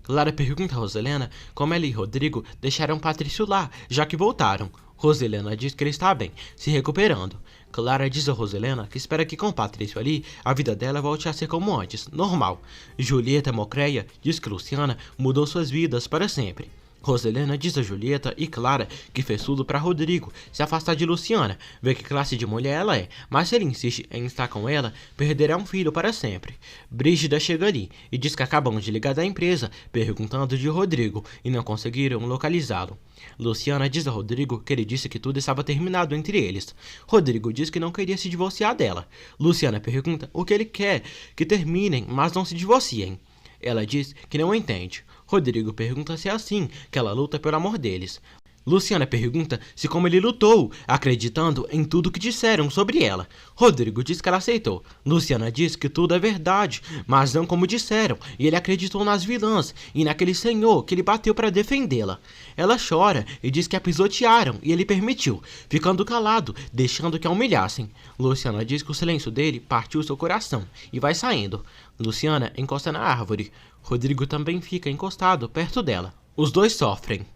Clara pergunta a Roselena como ela e Rodrigo deixaram Patrício lá, já que voltaram. Roselena diz que ele está bem, se recuperando. Clara diz a Roselena que espera que com Patrício ali, a vida dela volte a ser como antes, normal. Julieta Mocreia diz que Luciana mudou suas vidas para sempre. Roselena diz a Julieta e Clara que fez tudo para Rodrigo se afastar de Luciana, ver que classe de mulher ela é, mas se ele insiste em estar com ela, perderá um filho para sempre. Brígida chega ali e diz que acabam de ligar da empresa, perguntando de Rodrigo e não conseguiram localizá-lo. Luciana diz a Rodrigo que ele disse que tudo estava terminado entre eles. Rodrigo diz que não queria se divorciar dela. Luciana pergunta o que ele quer, que terminem, mas não se divorciem. Ela diz que não entende. Rodrigo pergunta se é assim que ela luta pelo amor deles. Luciana pergunta se como ele lutou, acreditando em tudo que disseram sobre ela. Rodrigo diz que ela aceitou. Luciana diz que tudo é verdade, mas não como disseram, e ele acreditou nas vilãs e naquele senhor que ele bateu para defendê-la. Ela chora e diz que a pisotearam e ele permitiu, ficando calado, deixando que a humilhassem. Luciana diz que o silêncio dele partiu seu coração e vai saindo. Luciana encosta na árvore. Rodrigo também fica encostado perto dela. Os dois sofrem.